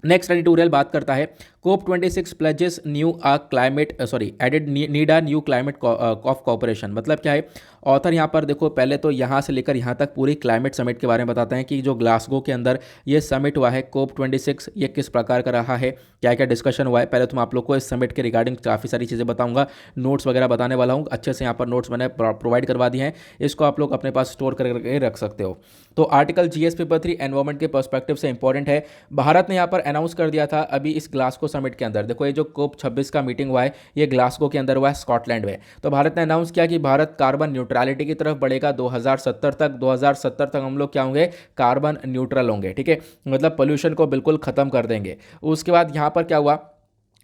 नेक्स्ट एडिटोरियल बात करता है COP26 pledges new climate added need a new climate of cooperation. मतलब क्या है, ऑथर यहाँ पर देखो पहले तो यहाँ से लेकर यहाँ तक पूरी क्लाइमेट समिट के बारे में बताते हैं कि जो ग्लासगो के अंदर ये समिट हुआ है COP26, ये किस प्रकार का रहा है, क्या क्या डिस्कशन हुआ है। पहले तो मैं आप लोग को इस समिट के रिगार्डिंग काफ़ी सारी चीज़ें बताऊंगा, नोट्स वगैरह बताने वाला हूँ। अच्छे से यहाँ पर नोट्स मैंने प्रोवाइड करवा दिए हैं, इसको आप लोग अपने पास स्टोर करके रख सकते हो। तो आर्टिकल GS पेपर 3 एनवायरमेंट के पर्सपेक्टिव से इंपॉर्टेंट है। भारत ने यहाँ पर अनाउंस कर दिया था अभी इस ग्लासगो समिट के अंदर, देखो ये जो COP26 का मीटिंग हुआ है ये ग्लासगो के अंदर हुआ है, स्कॉटलैंड में। तो भारत ने अनाउंस किया कि भारत कार्बन न्यूट्रलिटी की तरफ बढ़ेगा 2070 तक। 2070 तक हम लोग क्या होंगे, कार्बन न्यूट्रल होंगे, ठीक है, मतलब पोल्यूशन को बिल्कुल खत्म कर देंगे। उसके बाद यहाँ पर क्या हुआ,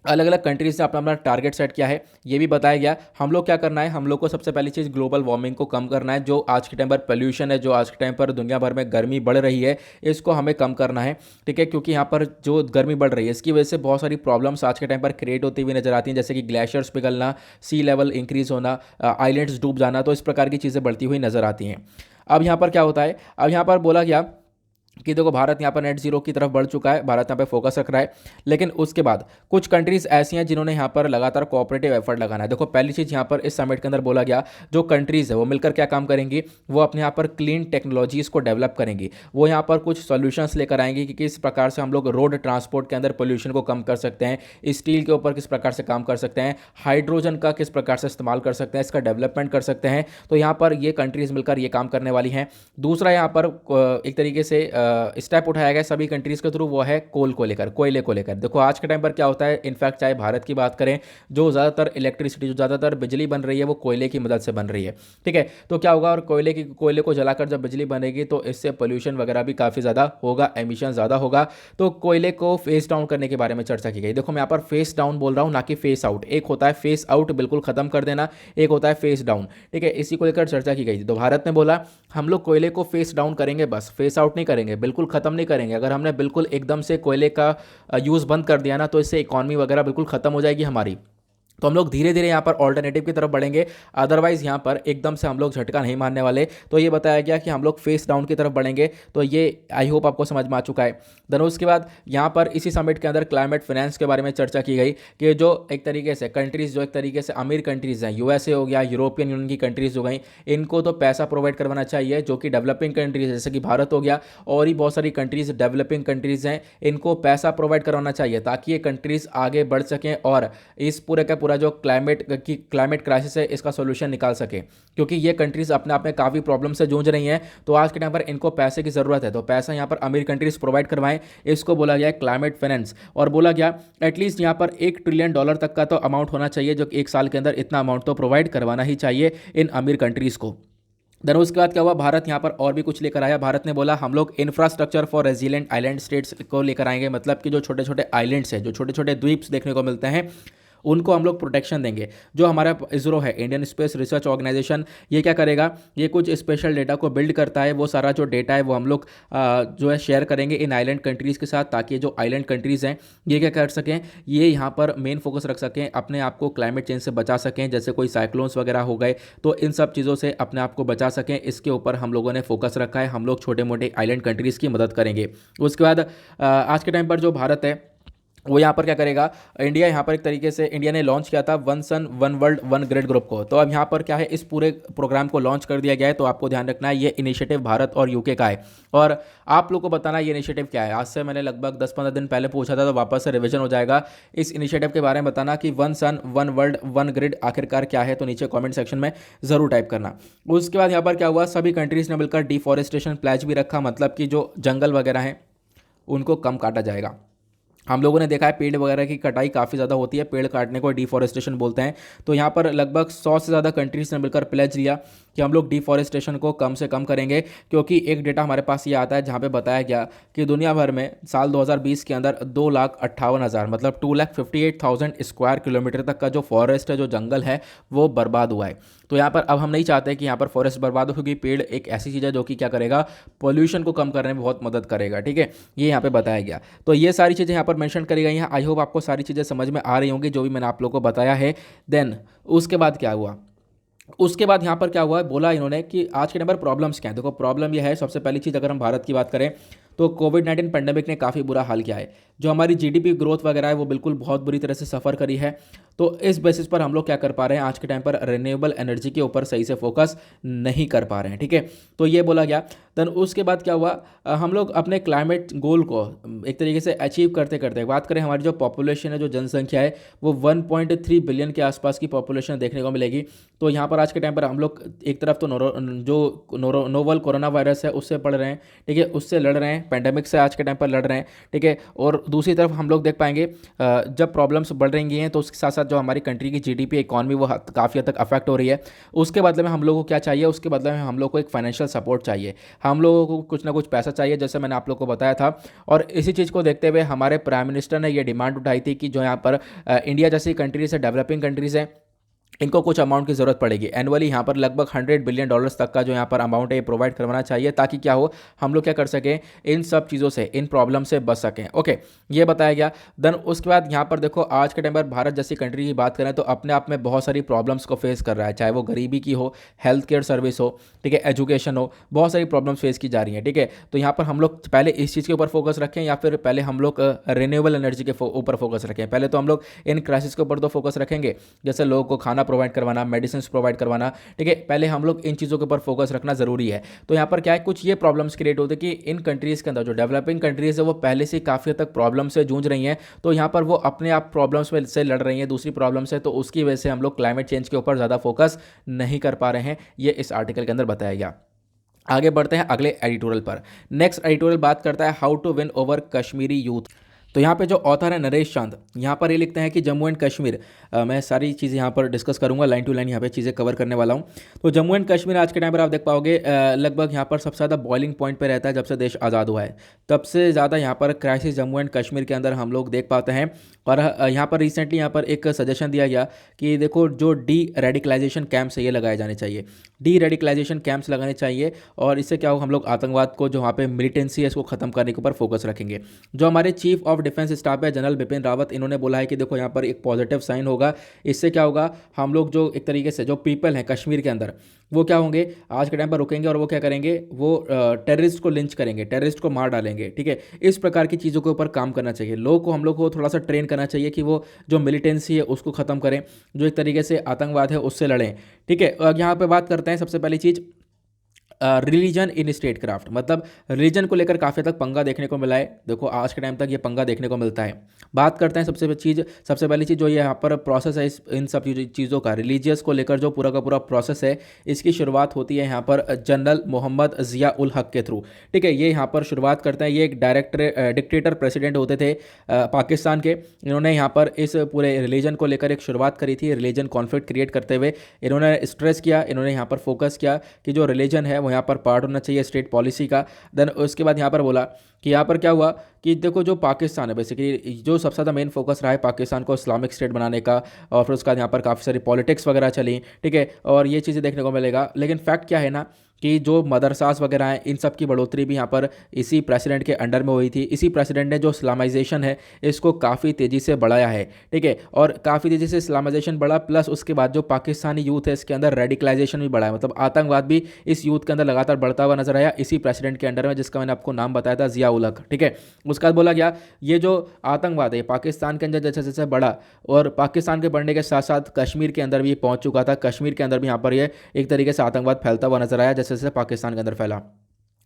अलग अलग कंट्रीज ने अपना अपना टारगेट सेट किया है, ये भी बताया गया। हम लोग क्या करना है, हम लोग को सबसे पहली चीज़ ग्लोबल वार्मिंग को कम करना है। जो आज के टाइम पर पोल्यूशन है, जो आज के टाइम पर दुनिया भर में गर्मी बढ़ रही है, इसको हमें कम करना है, ठीक है, क्योंकि यहाँ पर जो गर्मी बढ़ रही है इसकी वजह से बहुत सारी प्रॉब्लम्स आज के टाइम पर क्रिएट होती हुई नजर आती हैं, जैसे कि ग्लेशियर्स पिघलना, सी लेवल इंक्रीज होना, आइलैंड्स डूब जाना, तो इस प्रकार की चीज़ें बढ़ती हुई नजर आती हैं। अब यहाँ पर क्या होता है, अब यहाँ पर बोला गया कि देखो भारत यहाँ पर नेट जीरो की तरफ बढ़ चुका है, भारत यहाँ पे फोकस रख रहा है। लेकिन उसके बाद कुछ कंट्रीज ऐसी हैं जिन्होंने यहाँ पर लगातार कोऑपरेटिव एफर्ट लगाना है। देखो पहली चीज़ यहाँ पर इस समिट के अंदर बोला गया, जो कंट्रीज है वो मिलकर क्या काम करेंगी, वो अपने यहाँ पर क्लीन टेक्नोलॉजीज़ को डेवलप करेंगी। वो यहाँ पर कुछ सोल्यूशंस लेकर आएंगे कि किस प्रकार से हम लोग रोड ट्रांसपोर्ट के अंदर पोल्यूशन को कम कर सकते हैं, स्टील के ऊपर किस प्रकार से काम कर सकते हैं, हाइड्रोजन का किस प्रकार से इस्तेमाल कर सकते हैं, इसका डेवलपमेंट कर सकते हैं। तो यहाँ पर ये कंट्रीज मिलकर ये काम करने वाली हैं। दूसरा यहाँ पर एक तरीके से स्टेप उठाया गया सभी कंट्रीज के थ्रू, वो है कोयले को लेकर। देखो आज के टाइम पर क्या होता है, इनफैक्ट चाहे भारत की बात करें, जो ज़्यादातर इलेक्ट्रिसिटी, जो ज़्यादातर बिजली बन रही है वो कोयले की मदद से बन रही है, ठीक है। तो क्या होगा, और कोयले को जलाकर जब बिजली बनेगी तो इससे पोल्यूशन वगैरह भी काफ़ी ज़्यादा होगा, एमिशन ज़्यादा होगा। तो कोयले को फेस डाउन करने के बारे में चर्चा की गई। देखो मैं यहाँ पर फेस डाउन बोल रहा हूँ, ना कि फेस आउट। एक होता है फेस आउट, बिल्कुल खत्म कर देना, एक होता है फेस डाउन, ठीक है। इसी को लेकर चर्चा की गई थी। तो भारत ने बोला हम लोग कोयले को फेस डाउन करेंगे, बस फेस आउट नहीं करेंगे, बिल्कुल खत्म नहीं करेंगे। अगर हमने बिल्कुल एकदम से कोयले का यूज़ बंद कर दिया ना, तो इससे इकॉनमी वगैरह बिल्कुल खत्म हो जाएगी हमारी। तो हम लोग धीरे धीरे यहाँ पर ऑल्टरनेटिव की तरफ बढ़ेंगे, अदरवाइज यहाँ पर एकदम से हम लोग झटका नहीं मारने वाले। तो ये बताया गया कि हम लोग फेस डाउन की तरफ बढ़ेंगे। तो ये आई होप आपको समझ में आ चुका है। देन उसके बाद यहाँ पर इसी समिट के अंदर क्लाइमेट फाइनेंस के बारे में चर्चा की गई कि जो एक तरीके से कंट्रीज़, जो एक तरीके से अमीर कंट्रीज़ हैं, USA हो गया, यूरोपियन यूनियन की कंट्रीज़ हो गई, इनको तो पैसा प्रोवाइड करवाना चाहिए। जो कि डेवलपिंग कंट्रीज़ जैसे कि भारत हो गया और ही बहुत सारी कंट्रीज़ डेवलपिंग कंट्रीज़ हैं, इनको पैसा प्रोवाइड करवाना चाहिए ताकि ये कंट्रीज़ आगे बढ़ सकें और इस पूरे का पूरा जो क्लाइमेट क्राइसिस है इसका सोल्यूशन निकाल सके। क्योंकि ये कंट्रीज अपने आप में काफ़ी प्रॉब्लम से जूझ रही हैं, तो आज के टाइम पर इनको पैसे की ज़रूरत है। तो पैसा यहाँ पर अमीर कंट्रीज प्रोवाइड करवाएं, इसको बोला गया है क्लाइमेट फाइनेंस। और बोला गया एटलीस्ट यहाँ पर $1 ट्रिलियन तक का तो अमाउंट होना चाहिए, जो कि एक साल के अंदर इतना अमाउंट तो प्रोवाइड करवाना ही चाहिए इन अमीर कंट्रीज़ को। देन उसके बाद क्या हुआ, भारत यहाँ पर और भी कुछ लेकर आया। भारत ने बोला हम लोग infrastructure for resilient island states को लेकर आएंगे। मतलब कि जो छोटे छोटे आइलैंड्स हैं, जो छोटे छोटे द्वीप्स देखने को मिलते हैं, उनको हम लोग प्रोटेक्शन देंगे। जो हमारा इसरो है, इंडियन स्पेस रिसर्च ऑर्गेनाइजेशन, ये क्या करेगा, ये कुछ स्पेशल डेटा को बिल्ड करता है। वो सारा जो डेटा है वो हम लोग जो है शेयर करेंगे इन आइलैंड कंट्रीज़ के साथ, ताकि जो आइलैंड कंट्रीज़ हैं ये क्या कर सकें, ये यहाँ पर मेन फोकस रख सकें, अपने आप को क्लाइमेट चेंज से बचा सकें। जैसे कोई साइक्लोन्स वगैरह हो गए तो इन सब चीज़ों से अपने आप को बचा सकें, इसके ऊपर हम लोगों ने फोकस रखा है। हम लोग छोटे मोटे आइलैंड कंट्रीज़ की मदद करेंगे। उसके बाद आज के टाइम पर जो भारत है वो यहाँ पर क्या करेगा, इंडिया यहाँ पर एक तरीके से इंडिया ने लॉन्च किया था one sun one world one grid group को। तो अब यहाँ पर क्या है, इस पूरे प्रोग्राम को लॉन्च कर दिया गया है। तो आपको ध्यान रखना है ये इनिशिएटिव भारत और यूके का है, और आप लोग को बताना ये इनिशिएटिव क्या है। आज से मैंने लगभग 10-15 दिन पहले पूछा था, तो वापस से रिवीजन हो जाएगा। इस इनिशिएटिव के बारे में बताना कि one sun one world one grid आखिरकार क्या है, तो नीचे कॉमेंट सेक्शन में ज़रूर टाइप करना। उसके बाद यहाँ पर क्या हुआ, सभी कंट्रीज़ ने मिलकर डिफॉरेस्टेशन प्लेज भी रखा। मतलब कि जो जंगल वगैरह हैं उनको कम काटा जाएगा। हम लोगों ने देखा है पेड़ वगैरह की कटाई काफ़ी ज़्यादा होती है, पेड़ काटने को डिफॉरेस्टेशन बोलते हैं। तो यहाँ पर लगभग 100 से ज़्यादा कंट्रीज ने मिलकर प्लेज लिया कि हम लोग डिफॉरेस्टेशन को कम से कम करेंगे। क्योंकि एक डेटा हमारे पास ये आता है जहाँ पे बताया गया कि दुनिया भर में साल 2020 के अंदर 2,58,000 मतलब 2,58,000 स्क्वायर किलोमीटर तक का जो फॉरेस्ट है, जो जंगल है, वो बर्बाद हुआ है। तो यहाँ पर अब हम नहीं चाहते कि यहाँ पर फॉरेस्ट बर्बाद हो, क्योंकि पेड़ एक ऐसी चीज़ है जो कि क्या करेगा, पोल्यूशन को कम करने में बहुत मदद करेगा, ठीक है। ये यहाँ पे बताया गया। तो ये सारी चीज़ें यहाँ पर मेंशन करी गई हैं। आई होप आपको सारी चीज़ें समझ में आ रही होंगी जो भी मैंने आप लोगों को बताया है। देन उसके बाद क्या हुआ, उसके बाद यहाँ पर क्या हुआ है, बोला इन्होंने कि आज के टाइम पर प्रॉब्लम्स क्या है। देखो प्रॉब्लम ये है, सबसे पहली चीज़ अगर हम भारत की बात करें तो कोविड-19 पेंडेमिक ने काफ़ी बुरा हाल किया है। जो हमारी जीडीपी ग्रोथ वगैरह है वो बिल्कुल बहुत बुरी तरह से सफ़र करी है। तो इस बेसिस पर हम लोग क्या कर पा रहे हैं, आज के टाइम पर रिन्यूएबल एनर्जी के ऊपर सही से फोकस नहीं कर पा रहे हैं, ठीक है। तो ये बोला गया। देन उसके बाद क्या हुआ, हम लोग अपने क्लाइमेट गोल को एक तरीके से अचीव करते करते, बात करें हमारी जो पॉपुलेशन है, जो जनसंख्या है, वो 1.3 बिलियन के आसपास की पॉपुलेशन देखने को मिलेगी। तो यहाँ पर आज के टाइम पर हम लोग एक तरफ तो नोवल कोरोना वायरस है उससे पढ़ रहे हैं, ठीक है, उससे लड़ रहे हैं, पेंडेमिक से आज के टाइम पर लड़ रहे हैं, ठीक है। और दूसरी तरफ हम लोग देख पाएंगे जब प्रॉब्लम्स बढ़ रही हैं तो उसके साथ साथ जो हमारी कंट्री की जीडीपी इकॉनमी वो काफ़ी हद तक अफेक्ट हो रही है। उसके बदले में हम लोगों को क्या चाहिए, उसके बदले में हम लोग को एक फाइनेंशियल सपोर्ट चाहिए, हम लोगों को कुछ ना कुछ पैसा चाहिए, जैसे मैंने आप लोग को बताया था। और इसी चीज़ को देखते हुए हमारे प्राइम मिनिस्टर ने ये डिमांड उठाई थी कि जो यहाँ पर इंडिया जैसी कंट्रीज है, डेवलपिंग कंट्रीज़ हैं, इनको कुछ अमाउंट की ज़रूरत पड़ेगी एनुअली। यहाँ पर लगभग $100 बिलियन तक का जो यहाँ पर अमाउंट है ये प्रोवाइड करवाना चाहिए, ताकि क्या हो, हम लोग क्या कर सकें, इन सब चीज़ों से, इन प्रॉब्लम से बच सकें। ओके, ये बताया गया। देन उसके बाद यहाँ पर देखो, आज के टाइम पर भारत जैसी कंट्री की बात करें तो अपने आप में बहुत सारी प्रॉब्लम्स को फेस कर रहा है, चाहे वो गरीबी की हो, हेल्थ केयर सर्विस हो, ठीक है, एजुकेशन हो, बहुत सारी प्रॉब्लम्स फेस की जा रही हैं, ठीक है। तो यहाँ पर हम लोग पहले इस चीज़ के ऊपर फोकस रखें या फिर पहले हम लोग रिन्यूएबल एनर्जी के ऊपर फोकस रखें? पहले तो हम लोग इन क्राइसिस के ऊपर तो फोकस रखेंगे, जैसे लोगों को खाना प्रोवाइड करवाना, मेडिसिन प्रोवाइड करवाना, ठीक है। पहले हम लोग इन चीज़ों के ऊपर फोकस रखना ज़रूरी है। तो यहाँ पर क्या है, कुछ ये प्रॉब्लम्स क्रिएट होते हैं कि इन कंट्रीज़ के अंदर जो डेवलपिंग कंट्रीज़ है वो पहले से काफ़ी हद तक प्रॉब्लम से जूझ रही हैं, तो यहाँ पर वो अपने आप प्रॉब्लम्स में से लड़ रही हैं, दूसरी प्रॉब्लम से, तो उसकी वजह से हम लोग क्लाइमेट चेंज के ऊपर ज़्यादा फोकस नहीं कर पा रहे हैं। ये इस आर्टिकल के अंदर बताया गया। आगे बढ़ते हैं अगले एडिटोरियल पर। नेक्स्ट एडिटोरियल बात करता है how to win over Kashmiri youth. तो यहाँ पे जो ऑथर है नरेश चंद, यहाँ पर ये लिखते हैं कि जम्मू एंड कश्मीर, मैं सारी चीज़ें यहाँ पर डिस्कस करूँगा, लाइन टू लाइन यहाँ पे चीज़ें कवर करने वाला हूँ। तो जम्मू एंड कश्मीर आज के टाइम पर आप देख पाओगे लगभग यहाँ पर सबसे ज़्यादा बॉइलिंग पॉइंट पे रहता है। जब से देश आज़ाद हुआ है तब से ज़्यादा यहाँ पर क्राइसिस जम्मू एंड कश्मीर के अंदर हम लोग देख पाते हैं। और यहाँ पर रिसेंटली यहाँ पर एक सजेशन दिया गया कि देखो, जो डी रेडिकलाइजेशन कैंप्स है ये लगाए जाने चाहिए, डी रेडिकलाइजेशन कैंप्स लगाने चाहिए। और इससे क्या हो, हम लोग आतंकवाद को, जो वहाँ पे मिलिटेंसी है, इसको ख़त्म करने के ऊपर फोकस रखेंगे। जो हमारे चीफ ऑफ डिफेंस स्टाफ है जनरल बिपिन रावत, इन्होंने बोला है कि देखो यहाँ पर एक पॉजिटिव साइन होगा। इससे क्या होगा, हम लोग जो एक तरीके से जो पीपल हैं कश्मीर के अंदर, वो क्या होंगे, आज के टाइम पर रुकेंगे और वो क्या करेंगे, वो टेररिस्ट को लिंच करेंगे, टेररिस्ट को मार डालेंगे, ठीक है। इस प्रकार की चीज़ों के ऊपर काम करना चाहिए। लोगों को, हम लोग को थोड़ा सा ट्रेन करना चाहिए कि वो जो मिलिटेंसी है उसको ख़त्म करें, जो एक तरीके से आतंकवाद है उससे लड़ें, ठीक है। यहाँ पे बात करते हैं सबसे पहली चीज़, रिलीजन इन स्टेट क्राफ्ट, मतलब रिलीजन को लेकर काफ़ी तक पंगा देखने को मिला है। देखो, आज के टाइम तक ये पंगा देखने को मिलता है। बात करते हैं सबसे पहली चीज़ जो ये यहाँ पर प्रोसेस है, इन सब चीज़ों का, रिलीजियस को लेकर जो पूरा का पूरा प्रोसेस है, इसकी शुरुआत होती है यहाँ पर जनरल मोहम्मद ज़िया उल हक के थ्रू, ठीक है। ये यहाँ पर शुरुआत करते हैं, ये एक डिक्टेटर प्रेसिडेंट होते थे पाकिस्तान के। इन्होंने यहाँ पर इस पूरे रिलीजन को लेकर एक शुरुआत करी थी, रिलीजन कॉन्फ्लिक्ट क्रिएट करते हुए इन्होंने स्ट्रेस किया, इन्होंने यहाँ पर फोकस किया कि जो रिलीजन है वो यहाँ पर पार्ट होना चाहिए स्टेट पॉलिसी का। देन उसके बाद यहाँ पर बोला कि यहाँ पर क्या हुआ कि देखो, जो पाकिस्तान है, बेसिकली जो सबसे ज़्यादा मेन फोकस रहा है पाकिस्तान को इस्लामिक स्टेट बनाने का, और फिर उसके बाद यहाँ पर काफ़ी सारी पॉलिटिक्स वगैरह चली, ठीक है, और ये चीज़ें देखने को मिलेगा। लेकिन फैक्ट क्या है ना, कि जो मदरसास वगैरह हैं, इन सब की बढ़ोतरी भी यहाँ पर इसी प्रेसिडेंट के अंडर में हुई थी। इसी प्रेसिडेंट ने जो इस्लामाइजेशन है इसको काफ़ी तेज़ी से बढ़ाया है, ठीक है, और काफ़ी तेज़ी से इस्लामाइजेशन बढ़ा, प्लस उसके बाद जो पाकिस्तानी यूथ है इसके अंदर रेडिकलाइजेशन भी बढ़ा है, मतलब आतंकवाद भी इस यूथ के अंदर लगातार बढ़ता हुआ नजर आया इसी प्रेसिडेंट के अंडर में, जिसका मैंने आपको नाम बताया था, ज़िया उल हक, ठीक है। उसके बाद बोला गया ये जो आतंकवाद है पाकिस्तान के अंदर जैसे जैसे बढ़ा, और पाकिस्तान के बढ़ने के साथ साथ कश्मीर के अंदर भी ये पहुंच चुका था, कश्मीर के अंदर भी यहाँ पर ये एक तरीके से आतंकवाद फैलता हुआ नजर आया जैसे जैसे पाकिस्तान के अंदर फैला।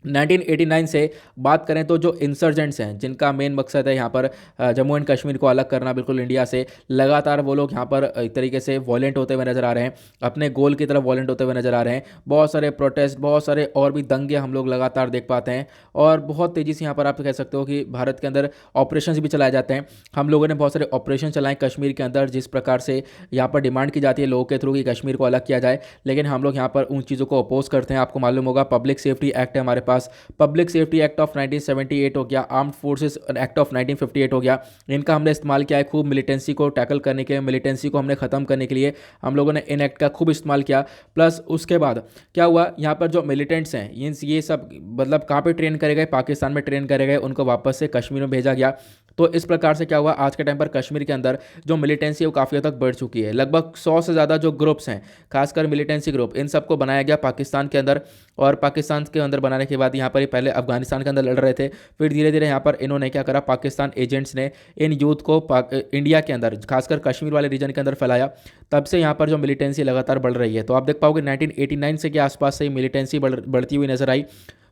1989 से बात करें तो जो इंसर्जेंट्स हैं, जिनका मेन मकसद है यहाँ पर जम्मू एंड कश्मीर को अलग करना बिल्कुल इंडिया से, लगातार वो लोग यहाँ पर एक तरीके से वॉलेंट होते हुए नज़र आ रहे हैं, अपने गोल की तरफ वॉलेंट होते हुए नज़र आ रहे हैं। बहुत सारे प्रोटेस्ट, बहुत सारे और भी दंगे हम लोग लगातार देख पाते हैं, और बहुत तेज़ी से यहाँ पर आप कह सकते हो कि भारत के अंदर ऑपरेशन भी चलाए जाते हैं। हम लोगों ने बहुत सारे ऑपरेशन चलाए कश्मीर के अंदर, जिस प्रकार से यहाँ पर डिमांड की जाती है लोगों के थ्रू कि कश्मीर को अलग किया जाए, लेकिन हम लोग यहाँ पर उन चीज़ों को अपोज करते हैं। आपको मालूम होगा, पब्लिक सेफ्टी एक्ट है हमारे पास, पब्लिक सेफ्टी एक्ट ऑफ 1978 हो गया, आर्म्ड फोर्सेस एक्ट ऑफ 1958 हो गया, इनका हमने इस्तेमाल किया है खूब मिलिटेंसी को टैकल करने के लिए, मिलिटेंसी को हमने ख़त्म करने के लिए हम लोगों ने इन एक्ट का खूब इस्तेमाल किया। प्लस उसके बाद क्या हुआ, यहाँ पर जो मिलिटेंट्स हैं ये सब मतलब कहाँ पे ट्रेन करे गए, पाकिस्तान में ट्रेन करे गए, उनको वापस से कश्मीर में भेजा गया। तो इस प्रकार से क्या हुआ, आज के टाइम पर कश्मीर के अंदर जो मिलिटेंसी है वो काफ़ी हद तक बढ़ चुकी है। लगभग 100 से ज़्यादा जो ग्रुप्स हैं, खासकर मिलिटेंसी ग्रुप, इन सबको बनाया गया पाकिस्तान के अंदर। और पाकिस्तान के अंदर बनाने के बाद यहाँ पर ये पहले अफगानिस्तान के अंदर लड़ रहे थे, फिर धीरे धीरे यहाँ पर इन्होंने क्या करा, पाकिस्तान एजेंट्स ने इन यूथ को इंडिया के अंदर, खासकर कश्मीर वाले रीजन के अंदर फैलाया। तब से यहाँ पर जो मिलिटेंसी लगातार बढ़ रही है। तो आप देख पाओगे 1989 से के आसपास से मिलिटेंसी बढ़ती हुई नजर आई।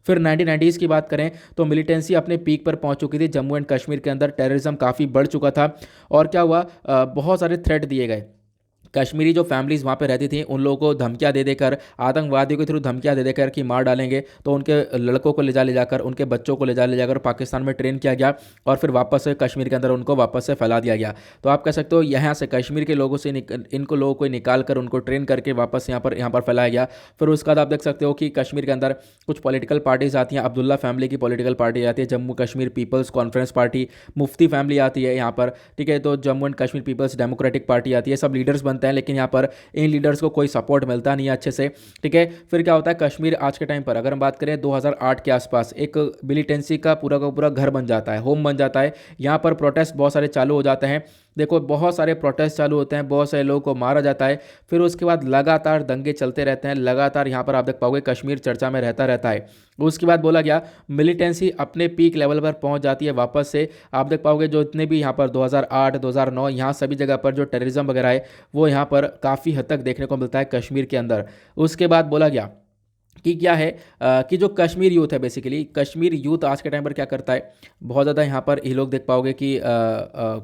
फिर 1990s की बात करें तो मिलिटेंसी अपने पीक पर पहुंच चुकी थी। जम्मू एंड कश्मीर के अंदर टेररिज्म काफ़ी बढ़ चुका था। और क्या हुआ, बहुत सारे थ्रेट दिए गए। कश्मीरी जो फैमिलीज़ वहाँ पे रहती थी उन लोगों को धमकियाँ दे देकर, आतंकवादियों के थ्रू धमकियाँ दे देकर कि मार डालेंगे, तो उनके लड़कों को ले जाकर, उनके बच्चों को ले जाकर पाकिस्तान में ट्रेन किया गया और फिर वापस से कश्मीर के अंदर उनको वापस से फैला दिया गया। तो आप कह सकते हो यहाँ से कश्मीर के लोगों से इनको लोगों को निकाल कर उनको ट्रेन करके वापस यहाँ पर फैलाया गया। फिर उसके बाद आप देख सकते हो कि कश्मीर के अंदर कुछ पॉलिटिकल पार्टीज आती हैं। अब्दुल्ला फैमिली की पॉलिटिकल पार्टी आती है, Jammu Kashmir people's conference party, Mufti family आती है यहाँ पर, ठीक है। तो Jammu and Kashmir people's democratic party आती है। सब लीडर्स बनते हैं, लेकिन यहाँ पर इन लीडर्स को कोई सपोर्ट मिलता नहीं है अच्छे से, ठीक है। फिर क्या होता है, कश्मीर आज के टाइम पर अगर हम बात करें 2008 के आसपास एक मिलिटेंसी का पूरा घर बन जाता है, होम बन जाता है। यहाँ पर प्रोटेस्ट बहुत सारे चालू हो जाते हैं। देखो बहुत सारे प्रोटेस्ट चालू होते हैं, बहुत सारे लोगों को मारा जाता है। फिर उसके बाद लगातार दंगे चलते रहते हैं, लगातार यहाँ पर आप देख पाओगे कश्मीर चर्चा में रहता है। उसके बाद बोला गया मिलिटेंसी अपने पीक लेवल पर पहुंच जाती है वापस से। आप देख पाओगे जो इतने भी यहाँ पर 2008 2009 यहाँ सभी जगह पर जो टेररिज्म वगैरह है वो यहाँ पर काफ़ी हद तक देखने को मिलता है कश्मीर के अंदर। उसके बाद बोला गया कि क्या है, कि जो कश्मीर यूथ है, बेसिकली कश्मीर यूथ आज के टाइम पर क्या करता है, बहुत ज़्यादा यहाँ पर ये लोग देख पाओगे कि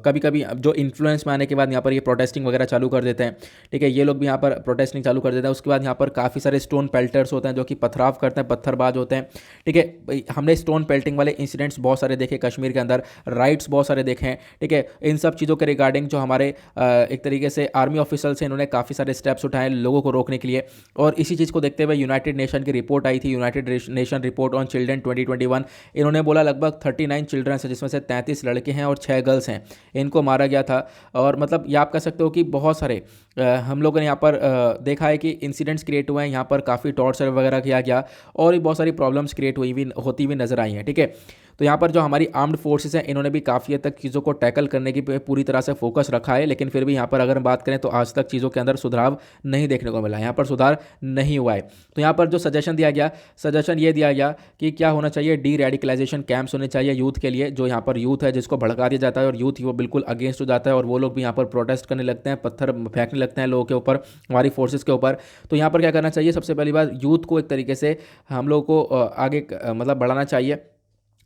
कभी कभी जो इन्फ्लुएंस में आने के बाद यहाँ पर ये प्रोटेस्टिंग वगैरह चालू कर देते हैं, ठीक है। ये लोग भी यहाँ पर प्रोटेस्टिंग चालू कर देते हैं। उसके बाद यहाँ पर काफ़ी सारे स्टोन पेल्टर्स होते हैं जो कि पथराव करते हैं, पत्थरबाज होते हैं, ठीक है। हमने स्टोन पेल्टिंग वाले इंसिडेंट्स बहुत सारे देखे कश्मीर के अंदर, राइट्स बहुत सारे देखे हैं, ठीक है। इन सब चीज़ों के रिगार्डिंग जो हमारे एक तरीके से आर्मी ऑफिसर्स हैं, इन्होंने काफ़ी सारे स्टेप्स उठाए लोगों को रोकने के लिए। और इसी चीज़ को देखते हुए यूनाइटेड नेशन की रिपोर्ट आई थी, United nation report on children 2021। इन्होंने बोला लगभग 39 चिल्ड्रन हैं, जिसमें से 33 लड़के हैं और 6 गर्ल्स हैं, इनको मारा गया था। और मतलब ये आप कह सकते हो कि बहुत सारे हम लोगों ने यहाँ पर देखा है कि इंसिडेंट्स क्रिएट हुए हैं, यहाँ पर काफ़ी टॉर्चर वगैरह किया गया और भी बहुत सारी प्रॉब्लम्स क्रिएट होती हुई नजर आई हैं, ठीक है। तो यहाँ पर जो हमारी आर्म्ड फोर्सेस हैं इन्होंने भी काफ़ी हद तक चीज़ों को टैकल करने की पूरी तरह से फोकस रखा है, लेकिन फिर भी यहाँ पर अगर हम बात करें तो आज तक चीज़ों के अंदर सुधार नहीं देखने को मिला, यहाँ पर सुधार नहीं हुआ है। तो यहाँ पर जो सजेशन ये दिया गया कि क्या होना चाहिए, डी रेडिकलाइजेशन कैंप्स होने चाहिए यूथ के लिए। जो यहाँ पर यूथ है जिसको भड़का दिया जाता है और यूथ वो बिल्कुल अगेंस्ट हो जाता है और वो लोग भी यहाँ पर प्रोटेस्ट करने लगते हैं, पत्थर फेंकने लगते हैं लोगों के ऊपर, हमारी फोर्सेस के ऊपर। तो यहाँ पर क्या करना चाहिए, सबसे पहली बात यूथ को एक तरीके से हम लोग को आगे मतलब बढ़ाना चाहिए,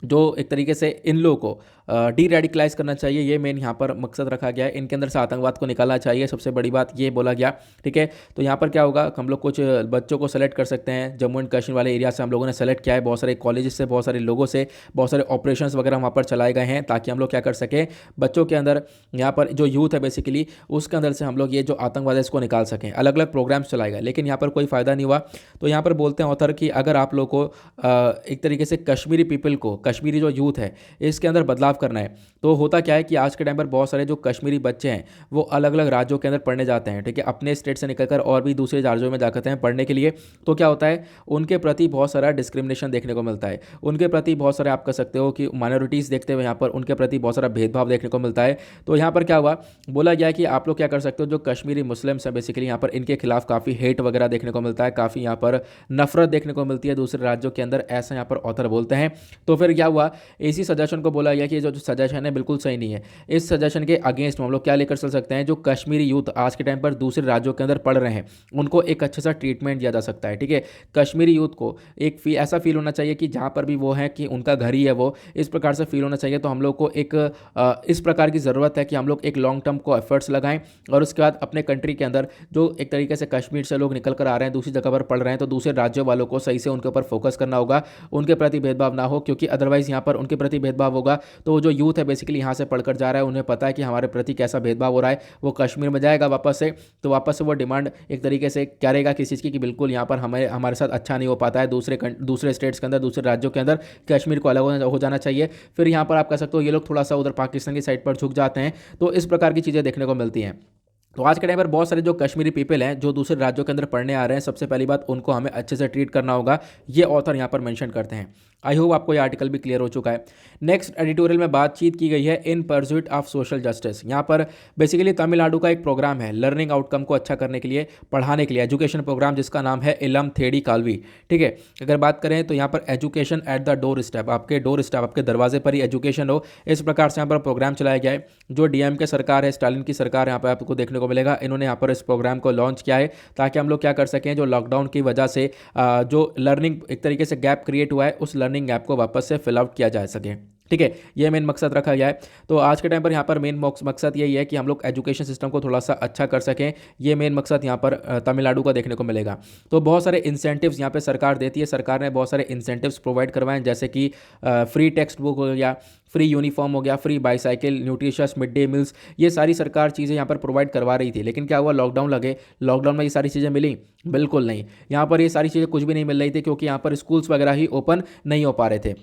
जो एक तरीके से इन लोगों को डी रेडिकलाइज करना चाहिए। ये मेन यहाँ पर मकसद रखा गया है, इनके अंदर से आतंकवाद को निकालना चाहिए, सबसे बड़ी बात ये बोला गया, ठीक है। तो यहाँ पर क्या होगा, हम लोग कुछ बच्चों को सेलेक्ट कर सकते हैं। जम्मू एंड कश्मीर वाले एरिया से हम लोगों ने सेलेक्ट किया है, बहुत सारे कॉलेजेस से, बहुत सारे लोगों से, बहुत सारे ऑपरेशंस वगैरह वहाँ पर चलाए गए हैं, ताकि हम लोग क्या कर सकें, बच्चों के अंदर यहाँ पर जो यूथ है बेसिकली उसके अंदर से हम लोग ये जो आतंकवाद है इसको निकाल सकें। अलग अलग प्रोग्राम्स चलाए गए, लेकिन यहाँ पर कोई फ़ायदा नहीं हुआ। तो यहाँ पर बोलते हैं ऑथर कि अगर आप लोग को एक तरीके से कश्मीरी पीपल को, कश्मीरी जो यूथ है इसके अंदर बदलाव करना है, तो होता क्या है कि आज के टाइम पर बहुत सारे जो कश्मीरी बच्चे हैं वो अलग अलग राज्यों के अंदर पढ़ने जाते हैं, ठीक है, अपने स्टेट से निकलकर और भी दूसरे राज्यों में जाते हैं पढ़ने के लिए। तो क्या होता है, उनके प्रति बहुत सारा डिस्क्रिमिनेशन देखने को मिलता है, उनके प्रति बहुत सारे आप कह सकते हो कि माइनॉरिटीज़ देखते हुए यहाँ पर उनके प्रति बहुत सारा भेदभाव देखने को मिलता है। तो यहाँ पर क्या हुआ, बोला गया कि आप लोग क्या कर सकते हो, जो कश्मीरी मुस्लिम्स हैं बेसिकली यहाँ पर इनके खिलाफ काफ़ी हेट वगैरह देखने को मिलता है, काफ़ी यहाँ पर नफरत देखने को मिलती है दूसरे राज्यों के अंदर, ऐसा यहाँ पर ऑथर बोलते हैं। तो फिर क्या हुआ, इसी सजेशन को बोला गया कि जो सजेशन है बिल्कुल सही नहीं है, इस सजेशन के अगेंस्ट हम लोग क्या लेकर चल सकते हैं, जो कश्मीरी यूथ आज के टाइम पर दूसरे राज्यों के अंदर पढ़ रहे हैं उनको एक अच्छा सा ट्रीटमेंट दिया जा सकता है, ठीक है। कश्मीरी यूथ को एक ऐसा फील होना चाहिए कि जहाँ पर भी वो है कि उनका घर ही है, वो इस प्रकार से फील होना चाहिए। तो हम लोग को एक इस प्रकार की ज़रूरत है कि हम लोग एक लॉन्ग टर्म को एफर्ट्स लगाएं और उसके बाद अपने कंट्री के अंदर जो एक तरीके से कश्मीर से लोग निकल कर आ रहे हैं, दूसरी जगह पर पढ़ रहे हैं, तो दूसरे राज्यों वालों को सही से उनके ऊपर फोकस करना होगा, उनके प्रति भेदभाव ना हो, क्योंकि अदरवाइज यहाँ पर उनके प्रति भेदभाव होगा तो जो यूथ है बेसिकली यहाँ से पढ़कर जा रहा है, उन्हें पता है कि हमारे प्रति कैसा भेदभाव हो रहा है, वो कश्मीर में जाएगा वापस से, तो वापस से वो डिमांड एक तरीके से करेगा किसी चीज़ की कि बिल्कुल यहाँ पर हमारे साथ अच्छा नहीं हो पाता है, दूसरे स्टेट्स के अंदर, दूसरे राज्यों के अंदर कश्मीर को अलग हो जाना चाहिए। फिर यहाँ पर आप कह सकते हो ये लोग थोड़ा सा उधर पाकिस्तान की साइड पर झुक जाते हैं। तो इस प्रकार की चीज़ें देखने को मिलती हैं। तो आज के टाइम पर बहुत सारे जो कश्मीरी पीपल हैं जो दूसरे राज्यों के अंदर पढ़ने आ रहे हैं, सबसे पहली बात उनको हमें अच्छे से ट्रीट करना होगा, ये ऑथर यहाँ पर मेंशन करते हैं। आई होप आपको ये आर्टिकल भी क्लियर हो चुका है। नेक्स्ट एडिटोरियल में बातचीत की गई है इन परस्यूट ऑफ सोशल जस्टिस। यहाँ पर बेसिकली तमिलनाडु का एक प्रोग्राम है लर्निंग आउटकम को अच्छा करने के लिए, पढ़ाने के लिए, एजुकेशन प्रोग्राम जिसका नाम है इलम थेडी कालवी। ठीक है, अगर बात करें तो यहाँ पर education at the door step, आपके डोर स्टेप, आपके दरवाजे पर ही एजुकेशन हो, इस प्रकार से यहाँ पर प्रोग्राम चलाया गया है। जो डीएमके सरकार है, स्टालिन की सरकार यहाँ पर आपको देखने को मिलेगा, इन्होंने यहाँ पर इस प्रोग्राम को लॉन्च किया है ताकि हम लोग क्या कर सकें, जो लॉकडाउन की वजह से जो लर्निंग एक तरीके से गैप क्रिएट हुआ है, उस लर्निंग गैप को वापस से फिल आउट किया जा सके। ठीक है, ये मेन मकसद रखा गया है। तो आज के टाइम पर यहाँ पर मेन मकसद यही है कि हम लोग एजुकेशन सिस्टम को थोड़ा सा अच्छा कर सकें। ये मेन मकसद यहाँ पर तमिलनाडु का देखने को मिलेगा। तो बहुत सारे इंसेंटिव्स यहाँ पे सरकार देती है। सरकार ने बहुत सारे इंसेंटिव्स प्रोवाइड करवाए, जैसे कि फ्री टेक्स्ट बुक हो गया, फ्री यूनिफॉर्म हो गया, free bicycle, nutritious mid day meals, ये सारी सरकार चीज़ें यहाँ पर प्रोवाइड करवा रही थी। लेकिन क्या हुआ, लॉकडाउन लगे, लॉकडाउन में ये सारी चीज़ें मिली? बिल्कुल नहीं। यहाँ पर ये सारी चीज़ें कुछ भी नहीं मिल रही थी, क्योंकि यहाँ पर स्कूल्स वगैरह ही ओपन नहीं हो पा रहे थे।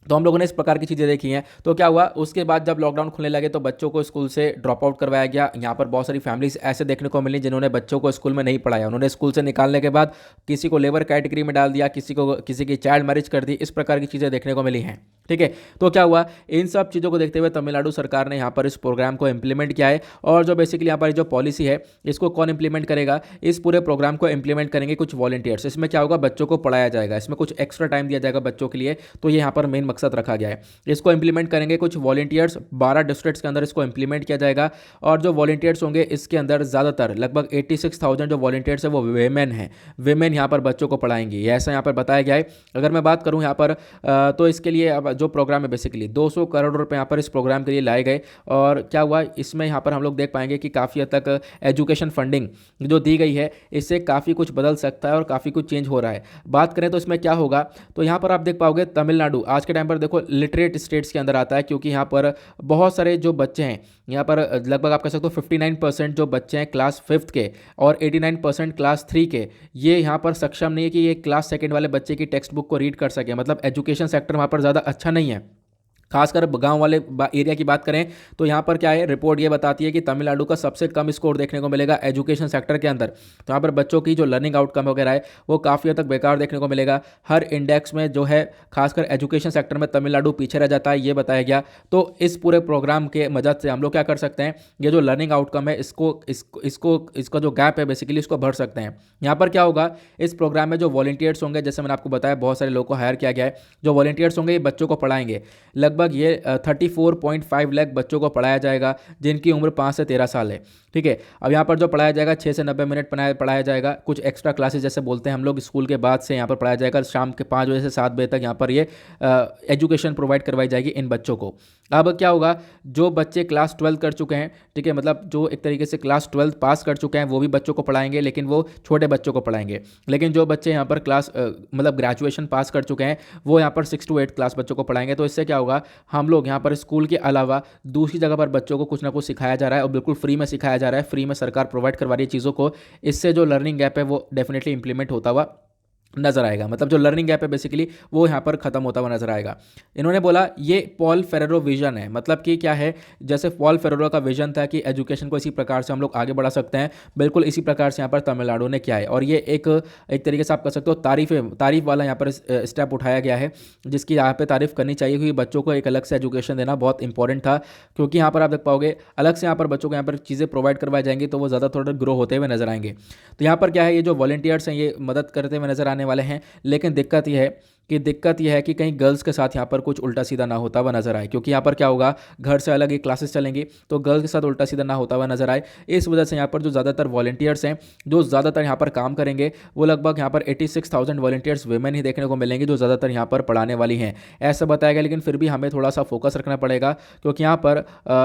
तो हम लोगों ने इस प्रकार की चीज़ें देखी हैं। तो क्या हुआ, उसके बाद जब लॉकडाउन खुलने लगे तो बच्चों को स्कूल से ड्रॉप आउट करवाया गया। यहाँ पर बहुत सारी फैमिलीज ऐसे देखने को मिली जिन्होंने बच्चों को स्कूल में नहीं पढ़ाया। उन्होंने स्कूल से निकालने के बाद किसी को लेबर कैटेगरी में डाल दिया, किसी की चाइल्ड मैरिज कर दी, इस प्रकार की चीज़ें देखने को मिली हैं। ठीक है, तो क्या हुआ, इन सब चीज़ों को देखते हुए तमिलनाडु सरकार ने यहाँ पर इस प्रोग्राम को इम्प्लीमेंट किया है। और जो बेसिकली यहाँ पर जो पॉलिसी है, इसको कौन इंप्लीमेंट करेगा, इस पूरे प्रोग्राम को इंप्लीमेंट करेंगे कुछ वॉलंटियर्स। इसमें क्या होगा, बच्चों को पढ़ाया जाएगा, इसमें कुछ एक्स्ट्रा टाइम दिया जाएगा बच्चों के लिए। तो ये यहाँ पर मेन मकसद रखा गया है। इसको इंप्लीमेंट करेंगे कुछ वॉलंटियर्स, 12 डिस्ट्रिक्ट्स के अंदर इसको इंप्लीमेंट किया जाएगा। और जो वॉलंटियर्स होंगे, इसके अंदर ज़्यादातर लगभग 86,000 जो वॉलंटियर्स है वो वेमेन हैं। वेमेन यहाँ पर बच्चों को पढ़ाएंगी, ऐसा यहाँ पर बताया गया है। अगर मैं बात करूँ यहाँ पर तो इसके लिए अब जो प्रोग्राम है, बेसिकली 200 करोड़ रुपए यहाँ पर इस प्रोग्राम के लिए लाए गए। और क्या हुआ, इसमें यहाँ पर हम लोग देख पाएंगे कि काफ़ी हद तक एजुकेशन फंडिंग जो दी गई है, इससे काफ़ी कुछ बदल सकता है और काफ़ी कुछ चेंज हो रहा है। बात करें तो इसमें क्या होगा, तो यहाँ पर आप देख पाओगे तमिलनाडु आज के टाइम पर देखो लिटरेट स्टेट्स के अंदर आता है, क्योंकि यहाँ पर बहुत सारे जो बच्चे हैं, यहाँ पर लगभग आप कह सकते हो 59% जो बच्चे हैं क्लास 5th के और 89% क्लास 3 के, ये यहाँ पर सक्षम नहीं है कि ये क्लास 2nd वाले बच्चे की टेक्स्ट बुक को रीड कर सके। मतलब एजुकेशन सेक्टर वहाँ पर ज़्यादा अच्छा नहीं है। खासकर गांव वाले एरिया की बात करें तो यहाँ पर क्या है, रिपोर्ट ये बताती है कि तमिलनाडु का सबसे कम स्कोर देखने को मिलेगा एजुकेशन सेक्टर के अंदर। तो यहाँ पर बच्चों की जो लर्निंग आउटकम वगैरह है वो काफ़ी हद तक बेकार देखने को मिलेगा। हर इंडेक्स में जो है खासकर एजुकेशन सेक्टर में तमिलनाडु पीछे रह जाता है, ये बताया गया। तो इस पूरे प्रोग्राम के मदद से हम लोग क्या कर सकते हैं, ये जो लर्निंग आउटकम है इसका जो गैप है बेसिकली इसको भर सकते हैं। यहाँ पर क्या होगा, इस प्रोग्राम में जो वॉलंटियर्स होंगे, जैसे मैंने आपको बताया बहुत सारे लोगों को हायर किया गया है, जो वॉलंटियर्स होंगे ये बच्चों को पढ़ाएंगे। लगभग ये 34.5 लाख बच्चों को पढ़ाया जाएगा जिनकी उम्र 5 से 13 साल है। ठीक है, अब यहाँ पर जो पढ़ाया जाएगा 6 से 90 मिनट पढ़ाया जाएगा। कुछ एक्स्ट्रा क्लासेस जैसे बोलते हैं हम लोग, स्कूल के बाद से यहाँ पर पढ़ाया जाएगा। शाम के 5 बजे से 7 बजे तक यहाँ पर ये एजुकेशन प्रोवाइड करवाई जाएगी इन बच्चों को। अब क्या होगा, जो बच्चे क्लास 12 कर चुके हैं, ठीक है, मतलब जो एक तरीके से क्लास 12 पास कर चुके हैं वो भी बच्चों को पढ़ाएंगे, लेकिन वो छोटे बच्चों को पढ़ाएंगे। लेकिन जो बच्चे यहाँ पर मतलब ग्रेजुएशन पास कर चुके हैं वो यहाँ पर 6 to 8 क्लास बच्चों को पढ़ाएंगे। तो इससे क्या होगा, हम लोग यहाँ पर स्कूल के अलावा दूसरी जगह पर बच्चों को कुछ ना कुछ सिखाया जा रहा है और बिल्कुल फ्री में सिखाया जा रहा है। फ्री में सरकार प्रोवाइड करवा रही है चीज़ों को। इससे जो लर्निंग गैप है वो डेफिनेटली इंप्लीमेंट होता हुआ नजर आएगा। मतलब जो लर्निंग गैप है बेसिकली वो यहाँ पर खत्म होता हुआ नजर आएगा। इन्होंने बोला ये पॉल फेरेरो विजन है। मतलब कि क्या है, जैसे पॉल फेरेरो का विजन था कि एजुकेशन को इसी प्रकार से हम लोग आगे बढ़ा सकते हैं, बिल्कुल इसी प्रकार से यहाँ पर तमिलनाडु ने किया है। और ये एक तरीके से आप कह सकते हो तारीफ वाला यहाँ पर स्टेप उठाया गया है, जिसकी यहाँ पर तारीफ करनी चाहिए, क्योंकि बच्चों को एक अलग से एजुकेशन देना बहुत इंपॉर्टेंट था। क्योंकि यहाँ पर आप देख पाओगे अलग से यहाँ पर बच्चों को यहाँ पर चीज़ें प्रोवाइड करवाई जाएंगी तो वो ज़्यादा थोड़ा ग्रो होते हुए नजर आएंगे। तो यहाँ पर क्या है, ये जो वॉलंटियर्स हैं ये मदद करते हुए नजर आने वाले हैं। लेकिन दिक्कत यह है कि कहीं गर्ल्स के साथ यहाँ पर कुछ उल्टा सीधा ना होता हुआ नजर आए। क्योंकि यहाँ पर क्या होगा, घर से अलग ही क्लासेस चलेंगी तो गर्ल्स के साथ उल्टा सीधा ना होता हुआ नजर आए। इस वजह से यहाँ पर जो ज़्यादातर वॉलंटियर्स हैं जो ज़्यादातर यहाँ पर काम करेंगे वो लगभग यहाँ पर 86,000 वॉलंटियर्स वेमेन ही देखने को मिलेंगे जो ज़्यादातर यहाँ पर पढ़ाने वाली हैं, ऐसा बताया गया। लेकिन फिर भी हमें थोड़ा सा फोकस रखना पड़ेगा, क्योंकि यहाँ पर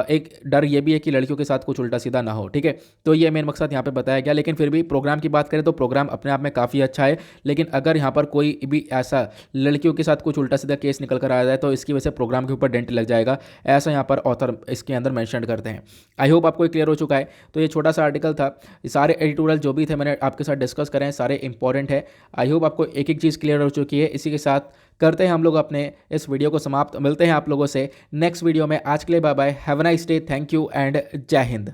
एक डर ये भी है कि लड़कियों के साथ कुछ उल्टा सीधा ना हो। ठीक है, तो ये मेन मकसद यहाँ पर बताया गया। लेकिन फिर भी प्रोग्राम की बात करें तो प्रोग्राम अपने आप में काफ़ी अच्छा है। लेकिन अगर यहाँ पर कोई भी ऐसा लड़कियों के साथ कुछ उल्टा सीधा केस निकल कर आ जाए तो इसकी वजह से प्रोग्राम के ऊपर डेंट लग जाएगा, ऐसा यहाँ पर ऑथर इसके अंदर मेंशन करते हैं। आई होप आपको क्लियर हो चुका है। तो ये छोटा सा आर्टिकल था, ये सारे एडिटोरियल जो भी थे मैंने आपके साथ डिस्कस करें, सारे इंपॉर्टेंट है। आई होप आपको एक एक चीज़ क्लियर हो चुकी है। इसी के साथ करते हैं हम लोग अपने इस वीडियो को समाप्त। मिलते हैं आप लोगों से नेक्स्ट वीडियो में। आज के लिए bye bye, have a nice day, thank you and जय हिंद।